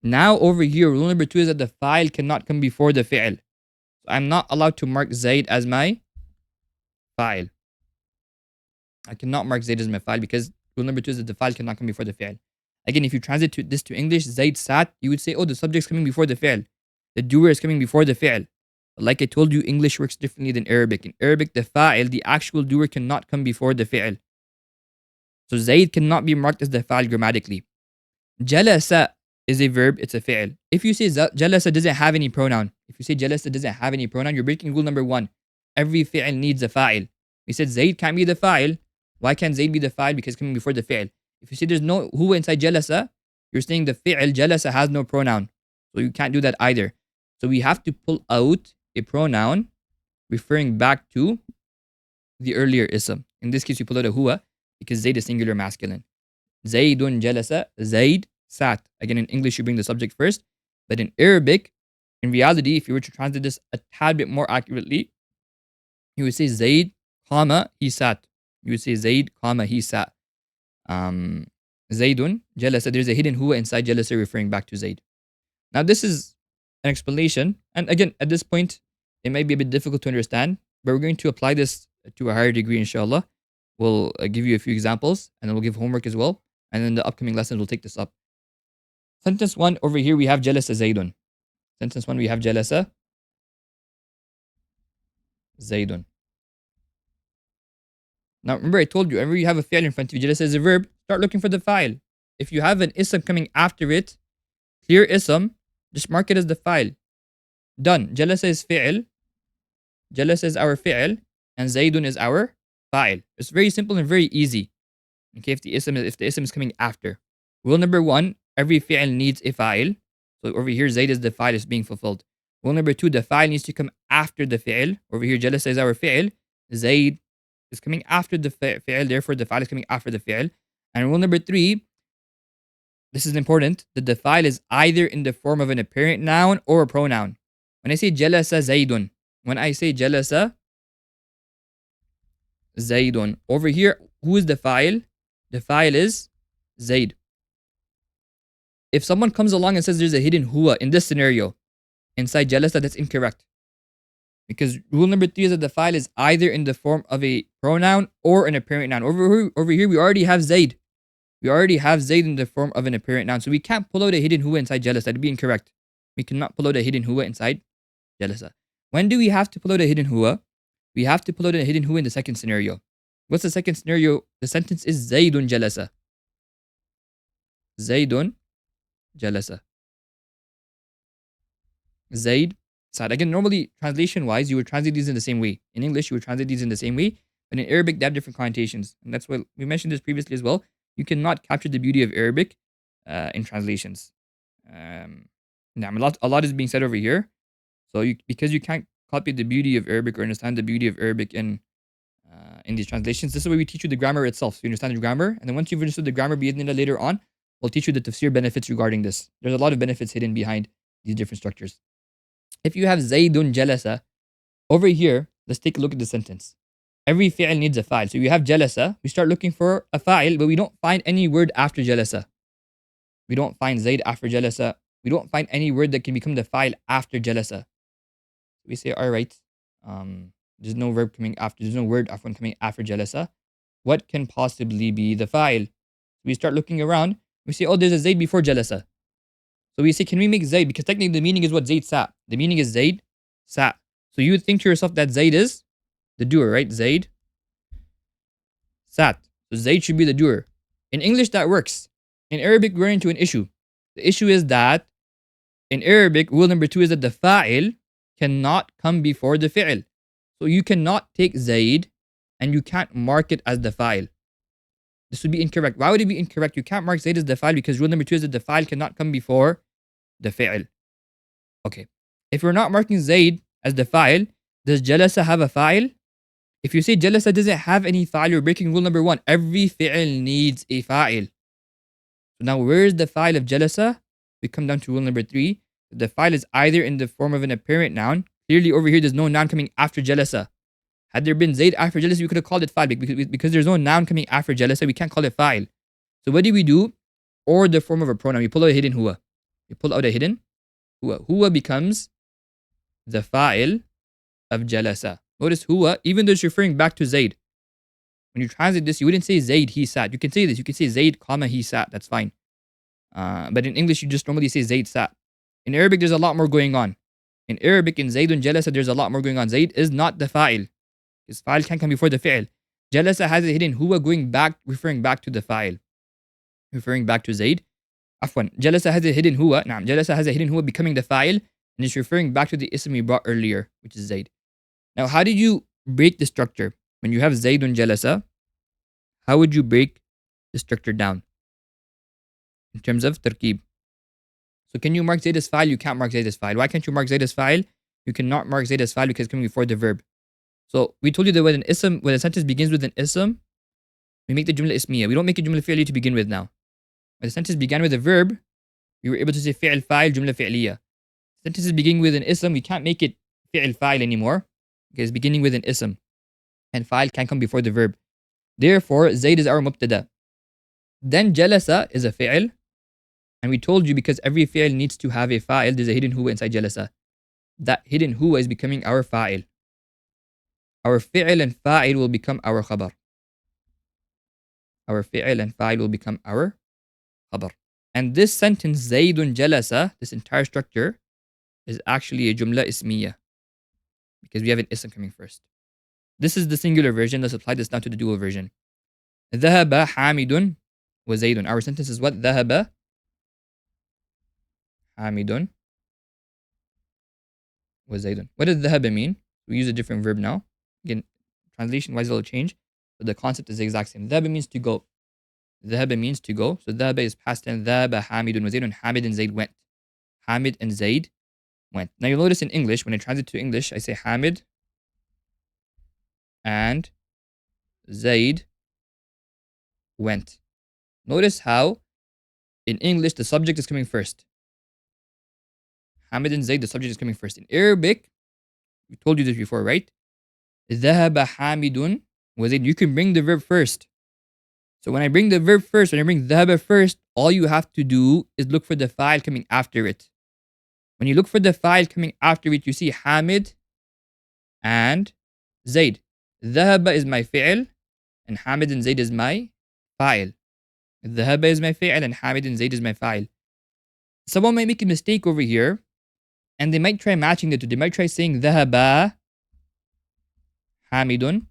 Now over here, rule number 2 is that the fa'il cannot come before the fi'il. So I'm not allowed to mark Zayd as my fa'il. I cannot mark Zayd as my fa'il because rule number 2 is that the fa'il cannot come before the fi'il. Again, if you translate this to English, Zayd sat, you would say, oh, the subject's coming before the fi'il. The doer is coming before the fi'il. But like I told you, English works differently than Arabic. In Arabic, the fa'il, the actual doer, cannot come before the fi'il. So Zayd cannot be marked as the fa'il grammatically. Jalasa is a verb, it's a fi'il. If you say jalasa doesn't have any pronoun, you're breaking rule number 1. Every fi'il needs a fa'il. We said Zayd can't be the fa'il. Why can't Zayd be the fa'il? Because it's coming before the fi'il. If you say there's no huwa inside jalasa, you're saying the fi'il jalasa has no pronoun. So you can't do that either. So we have to pull out a pronoun referring back to the earlier ism. In this case, we pull out a huwa because Zayd is singular masculine. Zaydun jalasa, Zayd sat. Again, in English, you bring the subject first. But in Arabic, in reality, if you were to translate this a tad bit more accurately, you would say Zayd, comma, he sat. You would say Zayd, comma, he sat. Zaydun, jalasa. There's a hidden huwa inside jalasa referring back to Zayd. Now, this is an explanation. And again, at this point, it might be a bit difficult to understand, but we're going to apply this to a higher degree, inshallah. We'll give you a few examples, and then we'll give homework as well. And then the upcoming lessons, we'll take this up. Sentence 1, over here, we have jalasa Zaydun. Sentence 1, we have jalasa Zaydun. Now, remember I told you, whenever you have a fi'l in front of you, jalasa is a verb. Start looking for the file. If you have an ism coming after it, clear ism, just mark it as the file. Done. Jalasa is fi'l. Jalasa is our fi'l. And Zaydun is our file. It's very simple and very easy. Okay, if the ism is coming after. Rule number one, every fi'l needs a file. So over here, Zayd is the file is being fulfilled. Rule number two, the file needs to come after the fi'l. Over here, Jalasa is our fi'l. Zayd is coming after the fi'l, therefore the file is coming after the fi'l. And rule number three, this is important, that the file is either in the form of an apparent noun or a pronoun. When I say jalasa Zaydun, when I say jalasa Zaydun, over here, who is the file? The file is Zayd. If someone comes along and says there's a hidden huwa in this scenario, inside jalasa, that's incorrect. Because rule number three is that the file is either in the form of a pronoun or an apparent noun. Over here, we already have Zayd. We already have Zayd in the form of an apparent noun. So we can't pull out a hidden huwa inside jalasa. That'd be incorrect. We cannot pull out a hidden huwa inside jalasa. When do we have to pull out a hidden huwa? We have to pull out a hidden huwa in the second scenario. What's the second scenario? The sentence is Zaydun jalasa. Zaydun jalasa. Zayd sat. Again, normally translation-wise, you would translate these in the same way. In English, you would translate these in the same way. But in Arabic, they have different connotations. And that's why we mentioned this previously as well. You cannot capture the beauty of Arabic in translations. Now, a lot is being said over here. So because you can't copy the beauty of Arabic or understand the beauty of Arabic in these translations, this is why we teach you the grammar itself. So you understand the grammar. And then once you've understood the grammar, later on, we'll teach you the tafsir benefits regarding this. There's a lot of benefits hidden behind these different structures. If you have Zaydun jalasa, over here, let's take a look at the sentence. Every fi'l needs a file. So you have jalasa, we start looking for a file, but we don't find any word after jalasa. We don't find Zayd after jalasa. We don't find any word that can become the file after jalasa. We say, all right, there's no verb coming after, there's no word after coming after jalasa. What can possibly be the file? We start looking around. We say, oh, there's a Zayd before jalasa. So we say, can we make Zayd? Because technically the meaning is what Zayd sat. The meaning is Zayd sat. So you would think to yourself that Zayd is the doer, right? Zayd sat. So Zayd should be the doer. In English, that works. In Arabic, we're into an issue. The issue is that in Arabic, rule number two is that the fa'il cannot come before the fi'il. So you cannot take Zayd and you can't mark it as the fa'il. This would be incorrect. Why would it be incorrect? You can't mark Zayd as the fa'il because rule number two is that the fa'il cannot come before the fi'il. Okay. If we're not marking Zayd as the fa'il, does jalasa have a fa'il? If you say jalasa doesn't have any fa'il, you're breaking rule number one. Every fi'il needs a fa'il. So now where's the fa'il of jalasa? We come down to rule number three. The fa'il is either in the form of an apparent noun. Clearly over here, there's no noun coming after jalasa. Had there been Zayd after jalasa, we could have called it fa'il. Because there's no noun coming after jalasa, we can't call it fa'il. So what do? Or the form of a pronoun. We pull out a hidden huwa. We pull out a hidden huwa. Huwa becomes the fa'il of jalasa. Notice huwa, even though it's referring back to Zayd. When you translate this, you wouldn't say Zayd, he sat. You can say this. You can say Zayd, comma, he sat. That's fine. But in English, you just normally say Zayd sat. In Arabic, there's a lot more going on. In Arabic, in Zaydun jalasa, there's a lot more going on. Zayd is not the fa'il. His fa'il can't come before the fi'il. Jalasa has a hidden huwa going back, referring back to the fa'il. Referring back to Zayd. Afwan. Jalasa has a hidden huwa. Naam. Jalasa has a hidden huwa becoming the fa'il. And it's referring back to the ism we brought earlier, which is Zayd. Now, how did you break the structure? When you have Zaydun jalasa, how would you break the structure down? In terms of tarkib. So can you mark Zayd as fa'il? You can't mark Zayd as fa'il. Why can't you mark Zayd as fa'il? You cannot mark Zayd as fa'il because it's coming before the verb. So we told you that when a sentence begins with an ism, we make the jumla ismiya. We don't make a jumla fi'liya to begin with now. When the sentence began with a verb, we were able to say fi'l fa'il, jumla fi'liya. Sentences beginning with an ism, we can't make it fi'l fa'il anymore because it's beginning with an ism. And fa'il can't come before the verb. Therefore, Zayd is our mubtada. Then jalasa is a fi'l. And we told you because every fi'l needs to have a fa'il, there's a hidden huwa inside jalasa. That hidden huwa is becoming our fa'il. Our fi'l and fa'il will become our khabar. Our fi'l and fa'il will become our khabar. And this sentence, Zaydun jalasa, this entire structure, is actually a jumla ismiya. Because we have an ism coming first. This is the singular version. Let's apply this now to the dual version. ذهب حامد وزيد. Our sentence is what? ذهب حامد وزيد. What does ذهب mean? We use a different verb now. Again, translation wise it'll change, but the concept is the exact same. ذهب means to go. ذهب means to go. So ذهب is past tense. ذهب حامد وزيد, and Hamid and Zaid went. Hamid and Zaid went. Now you'll notice in English, when I translate to English, I say Hamid and Zaid went. Notice how in English the subject is coming first. Hamid and Zaid, the subject is coming first. In Arabic, we told you this before, right? ذهب حامد وزيد. You can bring the verb first. So when I bring the verb first, when I bring ذهب first, all you have to do is look for the file coming after it. When you look for the file coming after it, you see Hamid and Zaid. ذهب is my fi'l, and Hamid and Zaid is my file. ذهب is my fi'l, and Hamid and Zaid is my file. Someone might make a mistake over here, and they might try matching the two. They might try saying ذهب حامد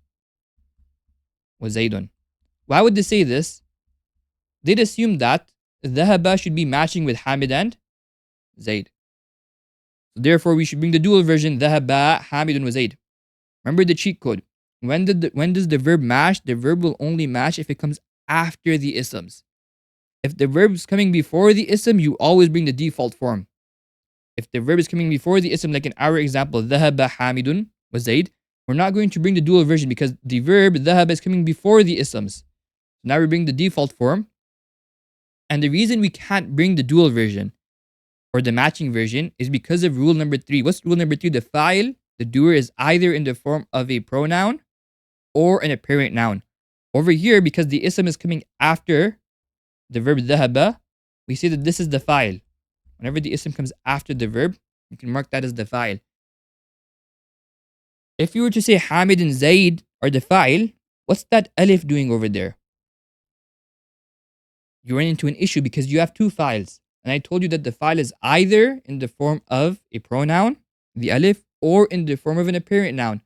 وزيد. Why would they say this? They'd assume that ذهب should be matching with Hamid and Zaid. Therefore, we should bring the dual version ذهب حامد وزيد. Remember the cheat code. When does the verb match? The verb will only match if it comes after the isms. If the verb is coming before the ism, you always bring the default form. If the verb is coming before the ism, like in our example, ذهب حامد وزيد, we're not going to bring the dual version because the verb ذهب is coming before the isms. Now we bring the default form. And the reason we can't bring the dual version or the matching version is because of rule number 3. What's rule number 3? The file, the doer, is either in the form of a pronoun or an apparent noun. Over here, because the ism is coming after the verb ذهب, we say that this is the file. Whenever the ism comes after the verb, you can mark that as the file. If you were to say Hamid and Zaid are the file, what's that alif doing over there? You run into an issue because you have two files. And I told you that the file is either in the form of a pronoun, the alif, or in the form of an apparent noun.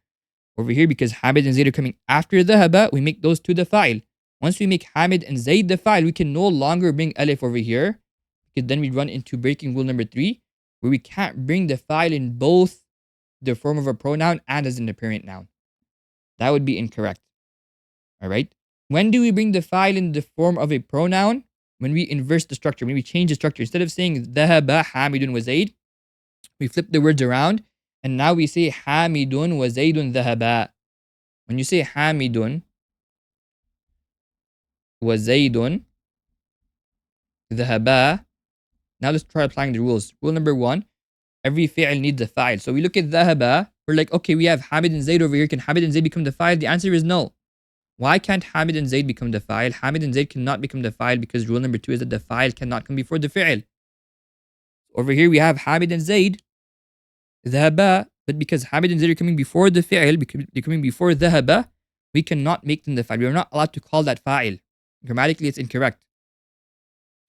Over here, because Hamid and Zaid are coming after ذهب, we make those two the file. Once we make Hamid and Zaid the file, we can no longer bring alif over here, because then we run into breaking rule number 3, where we can't bring the file in both the form of a pronoun and as an apparent noun. That would be incorrect. Alright? When do we bring the file in the form of a pronoun? When we inverse the structure, when we change the structure. Instead of saying ذهب حامد وزيد, we flip the words around, and now we say حامد وزيد ذهبا. When you say حامد وزيد ذهبا, now let's try applying the rules. Rule number 1, every fi'l needs a file. So we look at ذهبا, we're like, okay, we have Hamid and Zaid over here. Can Hamid and Zaid become the file? The answer is no. Why can't Hamid and Zaid become the file? Hamid and Zaid cannot become the file because rule number 2 is that the file cannot come before the fi'l. Over here we have Hamid and Zaid ذهبا, but because Hamid and Zaid are coming before the fi'l, they're coming before ذهبا, we cannot make them the file. We are not allowed to call that file. Grammatically, it's incorrect.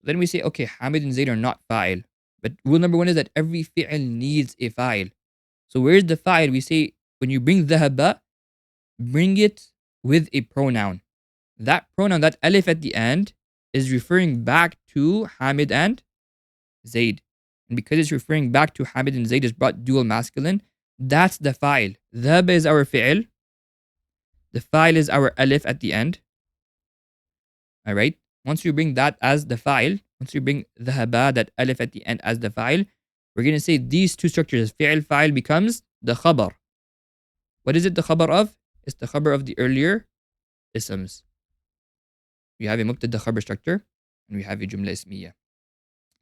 Then we say, okay, Hamid and Zaid are not file. But rule number 1 is that every fi'l needs a file. So where's the file? We say, when you bring ذهب, bring it with a pronoun. That pronoun, that alif at the end, is referring back to Hamid and Zaid. And because it's referring back to Hamid and Zaid, is brought dual masculine. That's the file. ذهب is our fi'l. The file is our alif at the end. Alright? Once you bring that as the file, once you bring ذهب, that alif at the end, as the file, we're going to say these two structures. Fi'l file becomes the khabar. What is it the khabar of? It's the khabar of the earlier isms. We have a mubtada khabar structure, and we have a jumla ismiya.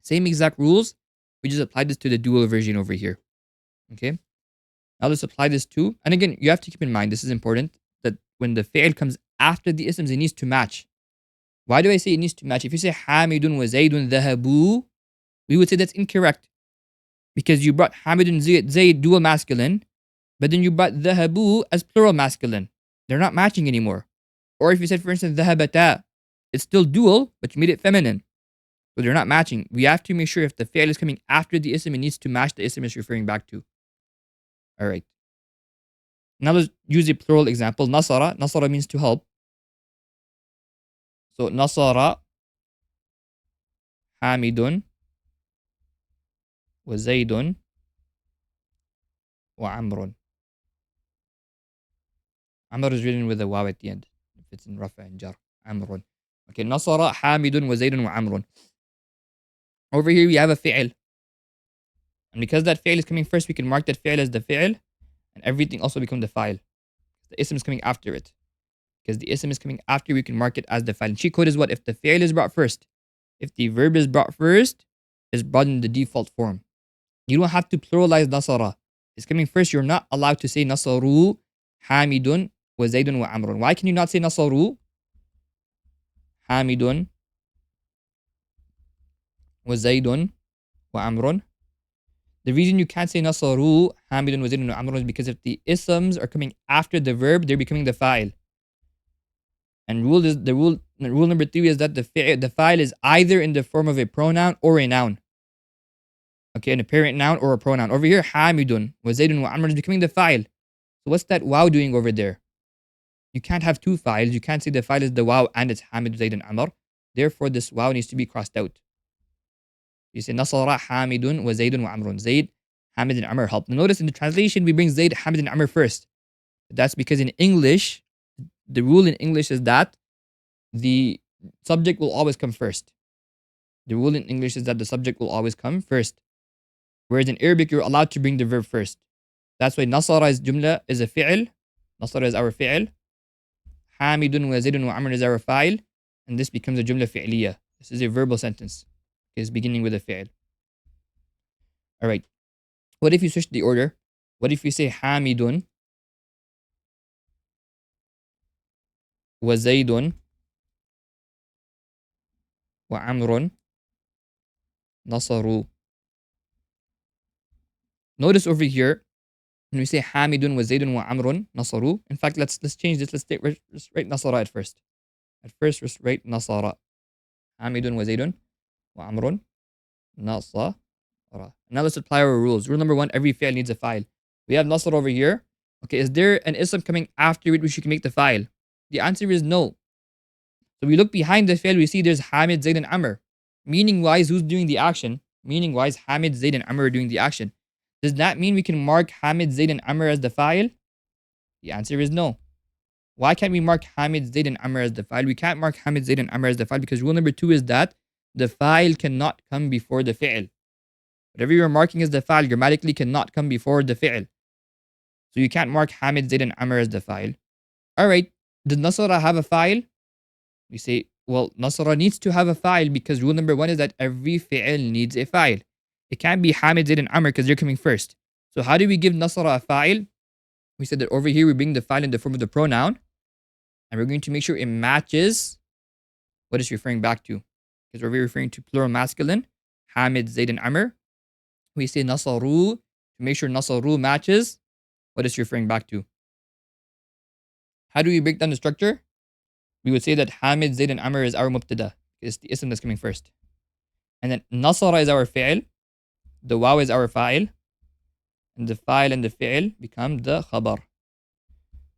Same exact rules. We just applied this to the dual version over here. Okay? Now let's apply this to, and again, you have to keep in mind, this is important, that when the fi'l comes after the isms, it needs to match. Why do I say it needs to match? If you say Hamidun wa Zaydun dhahabu, we would say that's incorrect. Because you brought Hamid and Zayd dual masculine, but then you brought dhahabu as plural masculine. They're not matching anymore. Or if you said, for instance, dhahabata, it's still dual, but you made it feminine. So they're not matching. We have to make sure if the fi'l is coming after the ism, it needs to match the ism it's referring back to. Alright. Now let's use a plural example. Nasara. Nasara means to help. So Nasara حامد وزيد وعمر. Amr is written with a waw at the end. If it's in Rafa and Jar. Amrun. Okay, Nasara, Hamidun, wa Zaydun, wa Amrun. Over here we have a fi'l. And because that fi'l is coming first, we can mark that fi'l as the fi'l. And everything also becomes the file. The ism is coming after it. Because the ism is coming after, we can mark it as the file. And cheat code is what? If the fi'l is brought first. If the verb is brought first, it's brought in the default form. You don't have to pluralize Nasara. It's coming first. You're not allowed to say Nasaru, Hamidun, wa Zaydun, wa Amrun. Why can you not say Nasaru, Hamidun, wa Zaydun, wa Amrun? The reason you can't say Nasaru, Hamidun, wa Zaydun, wa Amrun is because if the isms are coming after the verb, they're becoming the file. And rule number 3 is that the file is either in the form of a pronoun or a noun. Okay, and a parent noun or a pronoun. Over here, Hamidun, wa Zaydun, wa Amrun is becoming the file. So what's that wow doing over there? You can't have two files. You can't say the file is the wow and it's Hamid, Zayd, and Amr. Therefore, this wow needs to be crossed out. You say Nasara, Hamidun, wa Zaydun, wa Amrun. Zayd, Hamid, and Amr help. Now notice in the translation, we bring Zayd, Hamid, and Amr first. That's because in English, the rule in English is that the subject will always come first. The rule in English is that the subject will always come first. Whereas in Arabic, you're allowed to bring the verb first. That's why Nasara is jumla, is a fi'l. Nasara is our fi'l. Hamidun wa Zaydun wa Amr is our file. And this becomes a jumla fi'liya. This is a verbal sentence. It's beginning with a fi'l. Alright. What if you switch the order? What if you say Hamidun wa Zaydun wa Amrun Nasaru? Notice over here, when we say Hamidun wa Zaydun wa Amrun Nasaru. In fact, let's change this. Let's write Nasara at first. At first, let's write Nasara. Hamidun wa Zaydun wa Amrun Nasara. Now let's apply our rules. Rule number 1, every fi'l needs a file. We have Nasr over here. Okay, is there an ism coming after it which you can make the file? The answer is no. So we look behind the fi'l, we see there's Hamid, Zayd, and Amr. Meaning-wise, who's doing the action? Meaning-wise, Hamid, Zayd, and Amr are doing the action. Does that mean we can mark Hamid, Zayd, and Amr as the file? The answer is no. Why can't we mark Hamid, Zayd, and Amr as the file? We can't mark Hamid, Zayd, and Amr as the file because rule number 2 is that the file cannot come before the fi'l. Whatever you're marking as the file grammatically cannot come before the fi'l. So you can't mark Hamid, Zayd, and Amr as the file. Alright, does Nasara have a file? We say, well, Nasara needs to have a file because rule number 1 is that every fi'l needs a file. It can't be Hamid, Zayd, and Amr because they're coming first. So how do we give Nasara a file? We said that over here we bring the file in the form of the pronoun. And we're going to make sure it matches what it's referring back to. Because we're referring to plural masculine, Hamid, Zayd, and Amr. We say Nasaru to make sure Nasaru matches what it's referring back to. How do we break down the structure? We would say that Hamid, Zayd, and Amr is our mubtada. It's the ism that's coming first. And then Nasara is our fi'l. The waw is our fa'il. And the fa'il and the fi'l become the khabar.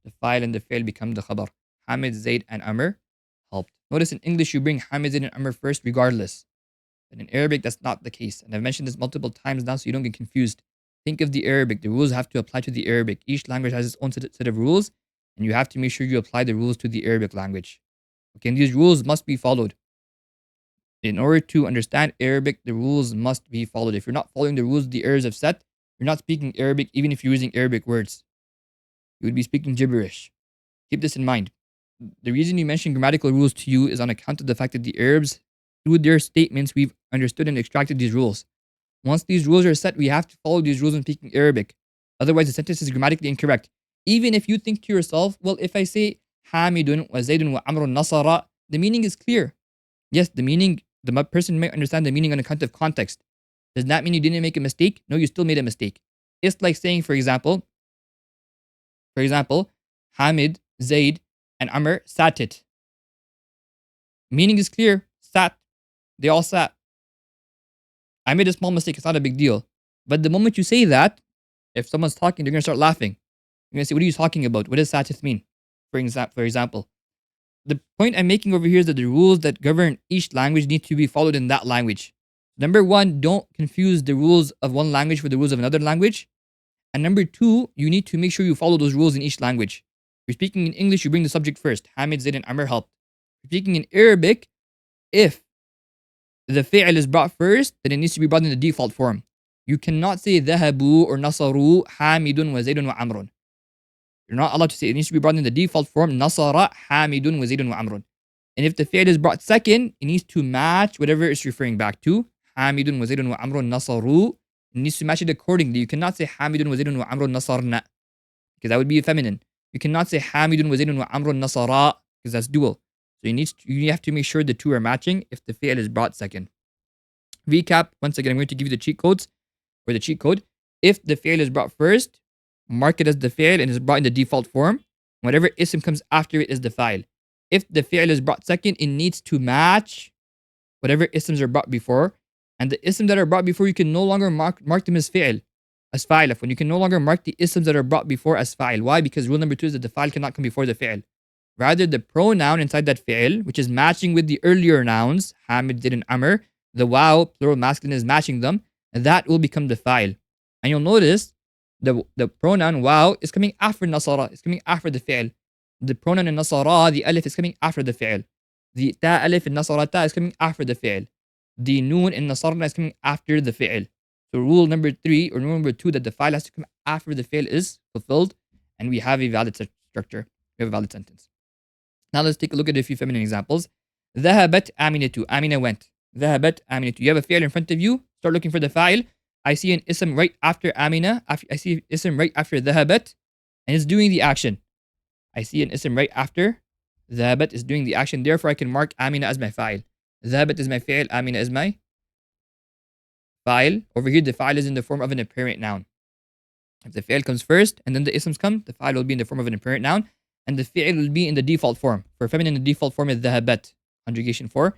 The fa'il and the fi'l become the khabar. Hamid, Zayd, and Amr helped. Notice in English you bring Hamid, Zayd, and Amr first regardless. But in Arabic, that's not the case. And I've mentioned this multiple times now so you don't get confused. Think of the Arabic. The rules have to apply to the Arabic. Each language has its own set of rules. And you have to make sure you apply the rules to the Arabic language. Okay, and these rules must be followed. In order to understand Arabic, the rules must be followed. If you're not following the rules the Arabs have set, you're not speaking Arabic even if you're using Arabic words. You would be speaking gibberish. Keep this in mind. The reason we mention grammatical rules to you is on account of the fact that the Arabs, through their statements, we've understood and extracted these rules. Once these rules are set, we have to follow these rules when speaking Arabic. Otherwise, the sentence is grammatically incorrect. Even if you think to yourself, well, if I say Hamidun wa Zaydun wa Amrun Nasara, the meaning is clear. Yes, the meaning, the person may understand the meaning on account of context. Does that mean you didn't make a mistake? No, you still made a mistake. It's like saying, for example, Hamid, Zayd, and Amr sat it. Meaning is clear. Sat. They all sat. I made a small mistake. It's not a big deal. But the moment you say that, if someone's talking, they're going to start laughing. You're going to say, what are you talking about? What does satith mean? For example. The point I'm making over here is that the rules that govern each language need to be followed in that language. Number one, don't confuse the rules of one language with the rules of another language. And number two, you need to make sure you follow those rules in each language. If you're speaking in English, you bring the subject first. Hamid, Zaid, and Amr helped. If you're speaking in Arabic, if the fi'l is brought first, then it needs to be brought in the default form. You cannot say ذهبوا or نصروا حامد وزيد وعمر. You're not allowed to say it. It needs to be brought in the default form. نصر حامد وزيد وعمر. And if the fi'l is brought second, it needs to match whatever it's referring back to. حامد وزيد وعمر نصروا. It needs to match it accordingly. You cannot say حامد وزيد وعمر نصرنا, because that would be feminine. You cannot say حامد وزيد وعمر نصرا, because that's dual. So you have to make sure the two are matching if the fi'l is brought second. Recap, once again, I'm going to give you the cheat codes or the cheat code. If the fi'l is brought first, mark it as the fi'l and is brought in the default form. Whatever ism comes after it is the fa'il. If the fi'l is brought second, it needs to match whatever isms are brought before. And the isms that are brought before, you can no longer mark them as fi'l, as fa'il. When you can no longer mark the isms that are brought before as fa'il. Why? Because rule number two is that the fa'il cannot come before the fi'l. Rather, the pronoun inside that fi'l, which is matching with the earlier nouns, Hamid, Zaid, and Amr, the waw, plural masculine, is matching them, and that will become the fa'il. And you'll notice the pronoun waw is coming after nasara, it's coming after the fi'l. The pronoun in nasara, the alif, is coming after the fi'l. The ta alif in nasara ta is coming after the fi'l. The noon in nasarna is coming after the fi'l. So rule number three, or rule number two, that the fa'il has to come after the fi'l is fulfilled, and we have a valid structure, we have a valid sentence. Now let's take a look at a few feminine examples. ذهبت آمنة. Amina went. ذهبت آمنة. You have a fi'l in front of you. Start looking for the fa'il. I see an ism right after Amina. I see an ism right after ذهبت, and it's doing the action. I see an ism right after ذهبت is doing the action. Therefore, I can mark Amina as my fa'il. ذهبت is my fi'il. Amina is my fa'il. Over here, the fa'il is in the form of an apparent noun. If the fi'il comes first and then the isms come, the fa'il will be in the form of an apparent noun. And the fi'il will be in the default form. For feminine, the default form is ذهبت. Conjugation for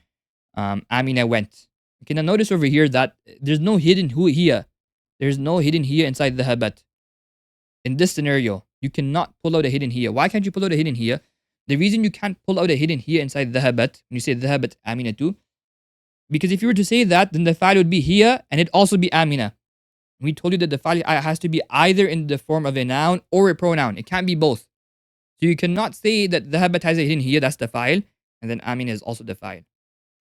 Amina went. Okay, now notice over here that there's no hidden hu here. There's no hidden here inside ذهبت. In this scenario, you cannot pull out a hidden here. Why can't you pull out a hidden here? The reason you can't pull out a hidden here inside ذهبت, when you say ذهبت Amina too, because if you were to say that, then the fa'il would be here and it'd also be Amina. We told you that the fa'il has to be either in the form of a noun or a pronoun. It can't be both. So you cannot say that ذهبت has a hidden here, that's the fa'il, and then Amina is also the fa'il.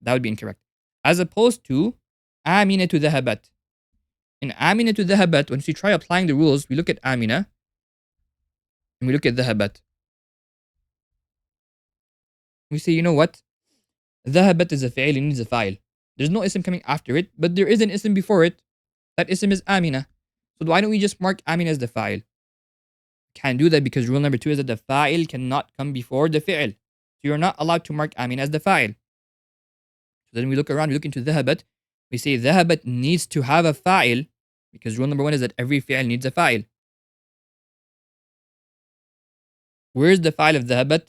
That would be incorrect. As opposed to Amina to ذهبت. In Amina to ذهبت, once we try applying the rules, we look at Amina and we look at ذهبت. We say, you know what? ذهبت is a fa'il, it needs a fa'il. There's no ism coming after it, but there is an ism before it. That ism is Amina. So why don't we just mark Amina as the fa'il? Can't do that because rule number two is that the fa'il cannot come before the fi'il. So you're not allowed to mark Amina as the fa'il. So then we look around, we look into ذهبت. We say ذهبت needs to have a fa'il because rule number one is that every fi'il needs a fa'il. Where's the fa'il of ذهبت?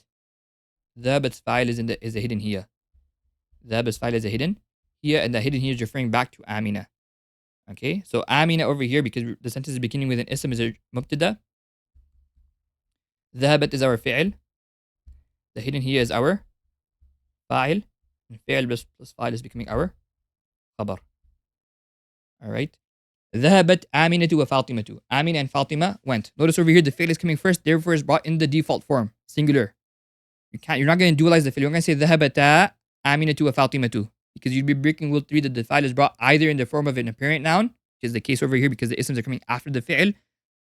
ذهبت's fa'il is a hidden here. ذهبت's fa'il is a hidden here, and the hidden here is referring back to Amina. Okay, so Amina over here, because the sentence is beginning with an ism, is a mubtada. ذهبت is our fi'il. The hidden here is our fa'il. And fi'il plus fa'il is becoming our khabar. Alright. ذهبت آمنة وفاطمة. Amina and Fatima went. Notice over here the fi'il is coming first, therefore is brought in the default form, singular. You're not going to dualize the fi'il. You're going to say ذهبتا آمنة وفاطمة, because you'd be breaking rule 3 that the fa'il is brought either in the form of an apparent noun, which is the case over here because the isms are coming after the fi'il,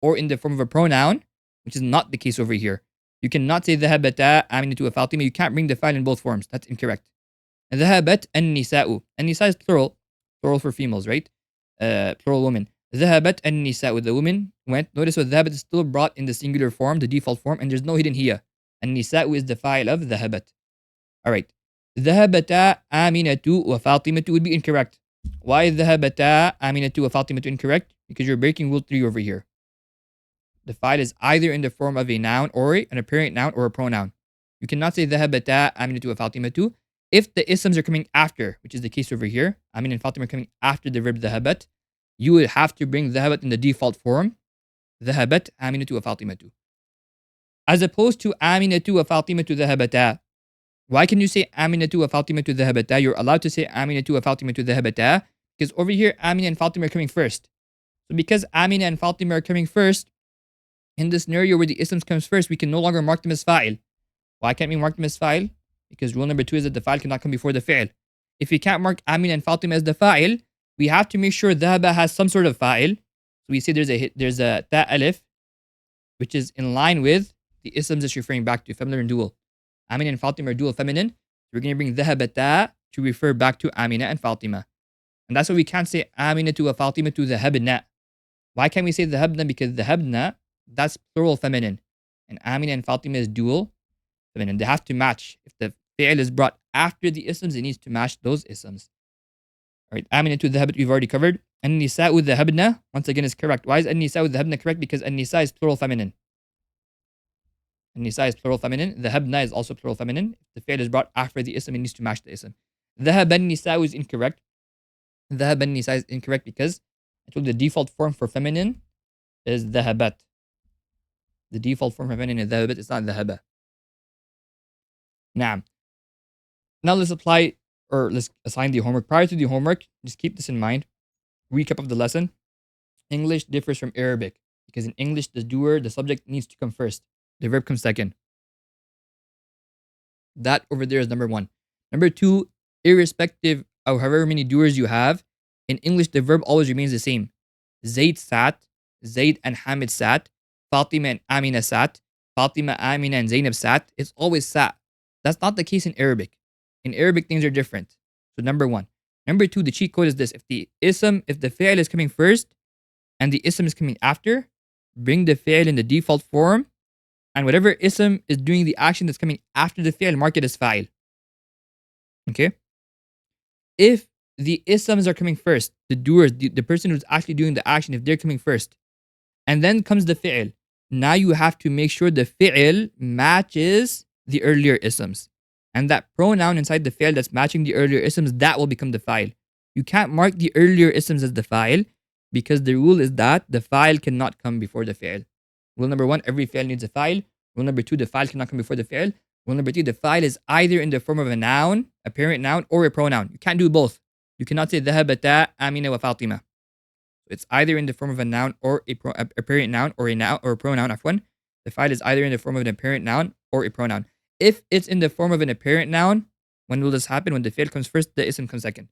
or in the form of a pronoun, which is not the case over here. You cannot say ذهبتا آمنة وفاطمة. You can't bring the fa'il in both forms. That's incorrect. ذهبت النساء. النساء is plural for females, right? Plural women. ذهبت النساء. The women went. Notice what ذهبت is still brought in the singular form, the default form, and there's no hidden here. النساء is the fa'il of ذهبت. Alright. ذهبتا آمنة وفاطمة would be incorrect. Why ذهبتا آمنة وفاطمة incorrect? Because you're breaking rule 3 over here. The fa'il is either in the form of a noun or an apparent noun or a pronoun. You cannot say ذهبتا آمنة وفاطمة if the isms are coming after, which is the case over here. Amina and Fatima are coming after the verb ذهبت. You would have to bring ذهبت in the default form. ذهبت آمنة وفاطمة. As opposed to آمنة وفاطمة ذهبتا. Why can you say Aminatu wa Fatimatu dhahabata? You're allowed to say Aminatu wa Fatimatu dhahabata because over here Amina and Fatima are coming first. So because Amina and Fatima are coming first, in this scenario where the isms comes first, we can no longer mark them as fa'il. Why can't we mark them as fa'il? Because rule number 2 is that the fa'il cannot come before the fi'il. If we can't mark Amina and Fatima as the fa'il, we have to make sure dhahaba has some sort of fa'il. So we see there's a ta alif, which is in line with the isms it's referring back to, feminine and dual. Amina and Fatima are dual feminine. We're going to bring dhahabata to refer back to Amina and Fatima. And that's why we can't say Amina to a Fatima to dhahabna. Why can't we say dhahabna? Because dhahabna, that's plural feminine. And Amina and Fatima is dual feminine. They have to match. If the fi'l is brought after the isms, it needs to match those isms. Alright, Amina to dhahabat we've already covered. An-nisa'u dhahabna, once again, is correct. Why is an-nisa'u dhahabna correct? Because an-nisa is plural feminine. An-nisa is plural feminine. Dhahabna is also plural feminine. If the fi'l is brought after the ism, it needs to match the ism. Dhahab an-nisa'u is incorrect. Dhahab an-nisa is incorrect because I told you the default form for feminine is dhahabat. The default form for feminine is dhahabat. It's not dhahaba. Now let's apply or let's assign the homework. Prior to the homework, just keep this in mind. Recap of the lesson. English differs from Arabic because in English, the doer, the subject needs to come first. The verb comes second. That over there is number 1. Number 2, irrespective of however many doers you have, in English, the verb always remains the same. Zaid sat, Zaid and Hamid sat, Fatima and Amina sat, Fatima, Amina, and Zainab sat. It's always sat. That's not the case in Arabic. In Arabic, things are different. So number 1. Number 2, the cheat code is this. If the fi'l is coming first and the ism is coming after, bring the fi'l in the default form, and whatever ism is doing the action that's coming after the fi'l, mark it as fa'il. Okay? If the isms are coming first, the doers, the person who's actually doing the action, if they're coming first, and then comes the fi'l, now you have to make sure the fi'l matches the earlier isms. And that pronoun inside the fi'l that's matching the earlier isms, that will become the fa'il. You can't mark the earlier isms as the fa'il because the rule is that the fa'il cannot come before the fi'l. Rule number 1, every fi'l needs a fa'il. Rule number 2, the fa'il cannot come before the fi'l. Rule number 3, the fa'il is either in the form of a noun, a parent noun, or a pronoun. You can't do both. You cannot say dhahabata Amina wa Fatima. It's either in the form of a noun or a parent noun or a noun or a pronoun. Afwan. The fa'il is either in the form of an apparent noun or a pronoun. If it's in the form of an apparent noun, when will this happen? When the fi'l comes first, the ism comes second.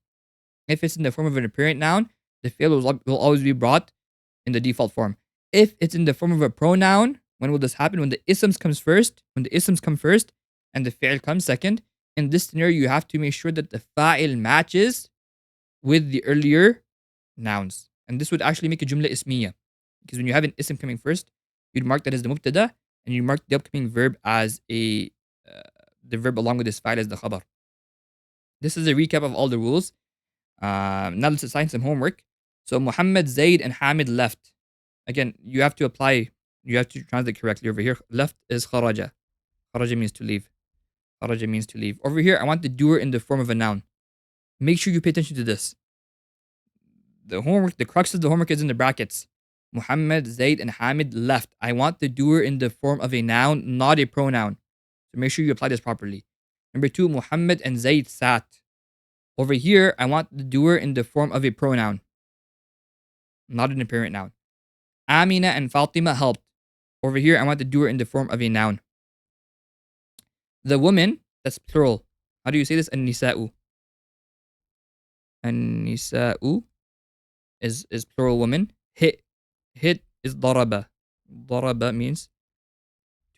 If it's in the form of an apparent noun, the fi'l will always be brought in the default form. If it's in the form of a pronoun, when will this happen? When the isms comes first, when the isms come first, and the fi'l comes second. In this scenario, you have to make sure that the fa'il matches with the earlier nouns. And this would actually make a jumla ismiya. Because when you have an ism coming first, you'd mark that as the mubtada, and you mark the upcoming verb as the verb along with this fa'il as the khabar. This is a recap of all the rules. Now let's assign some homework. So Muhammad, Zaid, and Hamid left. Again, you have to translate correctly over here. Left is kharaja. Kharaja means to leave. Kharaja means to leave. Over here, I want the doer in the form of a noun. Make sure you pay attention to this. The crux of the homework is in the brackets. Muhammad, Zaid, and Hamid left. I want the doer in the form of a noun, not a pronoun. So make sure you apply this properly. Number 2, Muhammad and Zaid sat. Over here, I want the doer in the form of a pronoun, not an apparent noun. Amina and Fatima helped. Over here, I want the doer in the form of a noun. The woman, that's plural. How do you say this? An-nisa'u. An-nisa'u is plural woman. Hit is daraba. Daraba means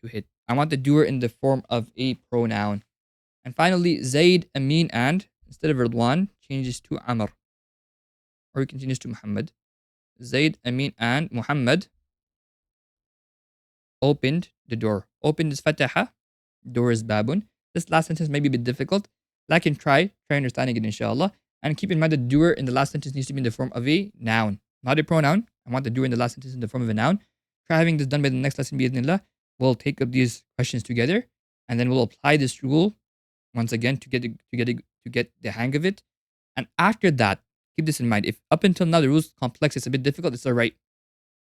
to hit. I want the doer in the form of a pronoun. And finally, Zaid, Amin, and instead of Ridwan, changes to Amr. Or he continues to Muhammad. Zaid, Amin, and Muhammad opened the door. Opened is fataha. Door is babun. This last sentence may be a bit difficult. Lakin try understanding it, inshallah. And keep in mind the doer in the last sentence needs to be in the form of a noun, not a pronoun. I want the doer in the last sentence in the form of a noun. Try having this done by the next lesson, bi'idhnillah. We'll take up these questions together, and then we'll apply this rule once again to get the hang of it. And after that, keep this in mind. If up until now the rule's complex, it's a bit difficult, it's alright.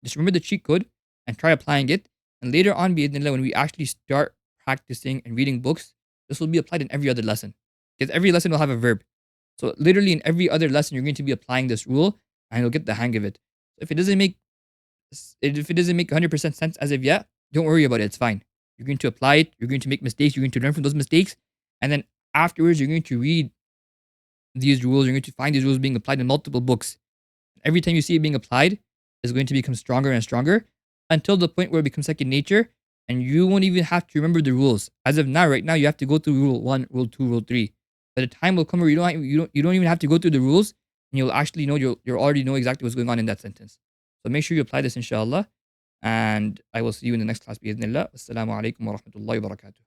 Just remember the cheat code and try applying it. And later on, bi'idhnillah, when we actually start practicing and reading books, this will be applied in every other lesson. Because every lesson will have a verb. So literally in every other lesson, you're going to be applying this rule and you'll get the hang of it. If it doesn't make if it doesn't make 100% sense as of yet, don't worry about it. It's fine. You're going to apply it. You're going to make mistakes. You're going to learn from those mistakes. And then afterwards, you're going to read these rules. You're going to find these rules being applied in multiple books. Every time you see it being applied, it's going to become stronger and stronger until the point where it becomes second nature and you won't even have to remember the rules. As of now, right now, you have to go through rule one, rule two, rule three. But a time will come where you don't even have to go through the rules and you'll actually know you'll already know exactly what's going on in that sentence. So make sure you apply this inshallah. And I will see you in the next class. Bi-idhnillah. Assalamu alaikum wa rahmatullahi wa barakatuh.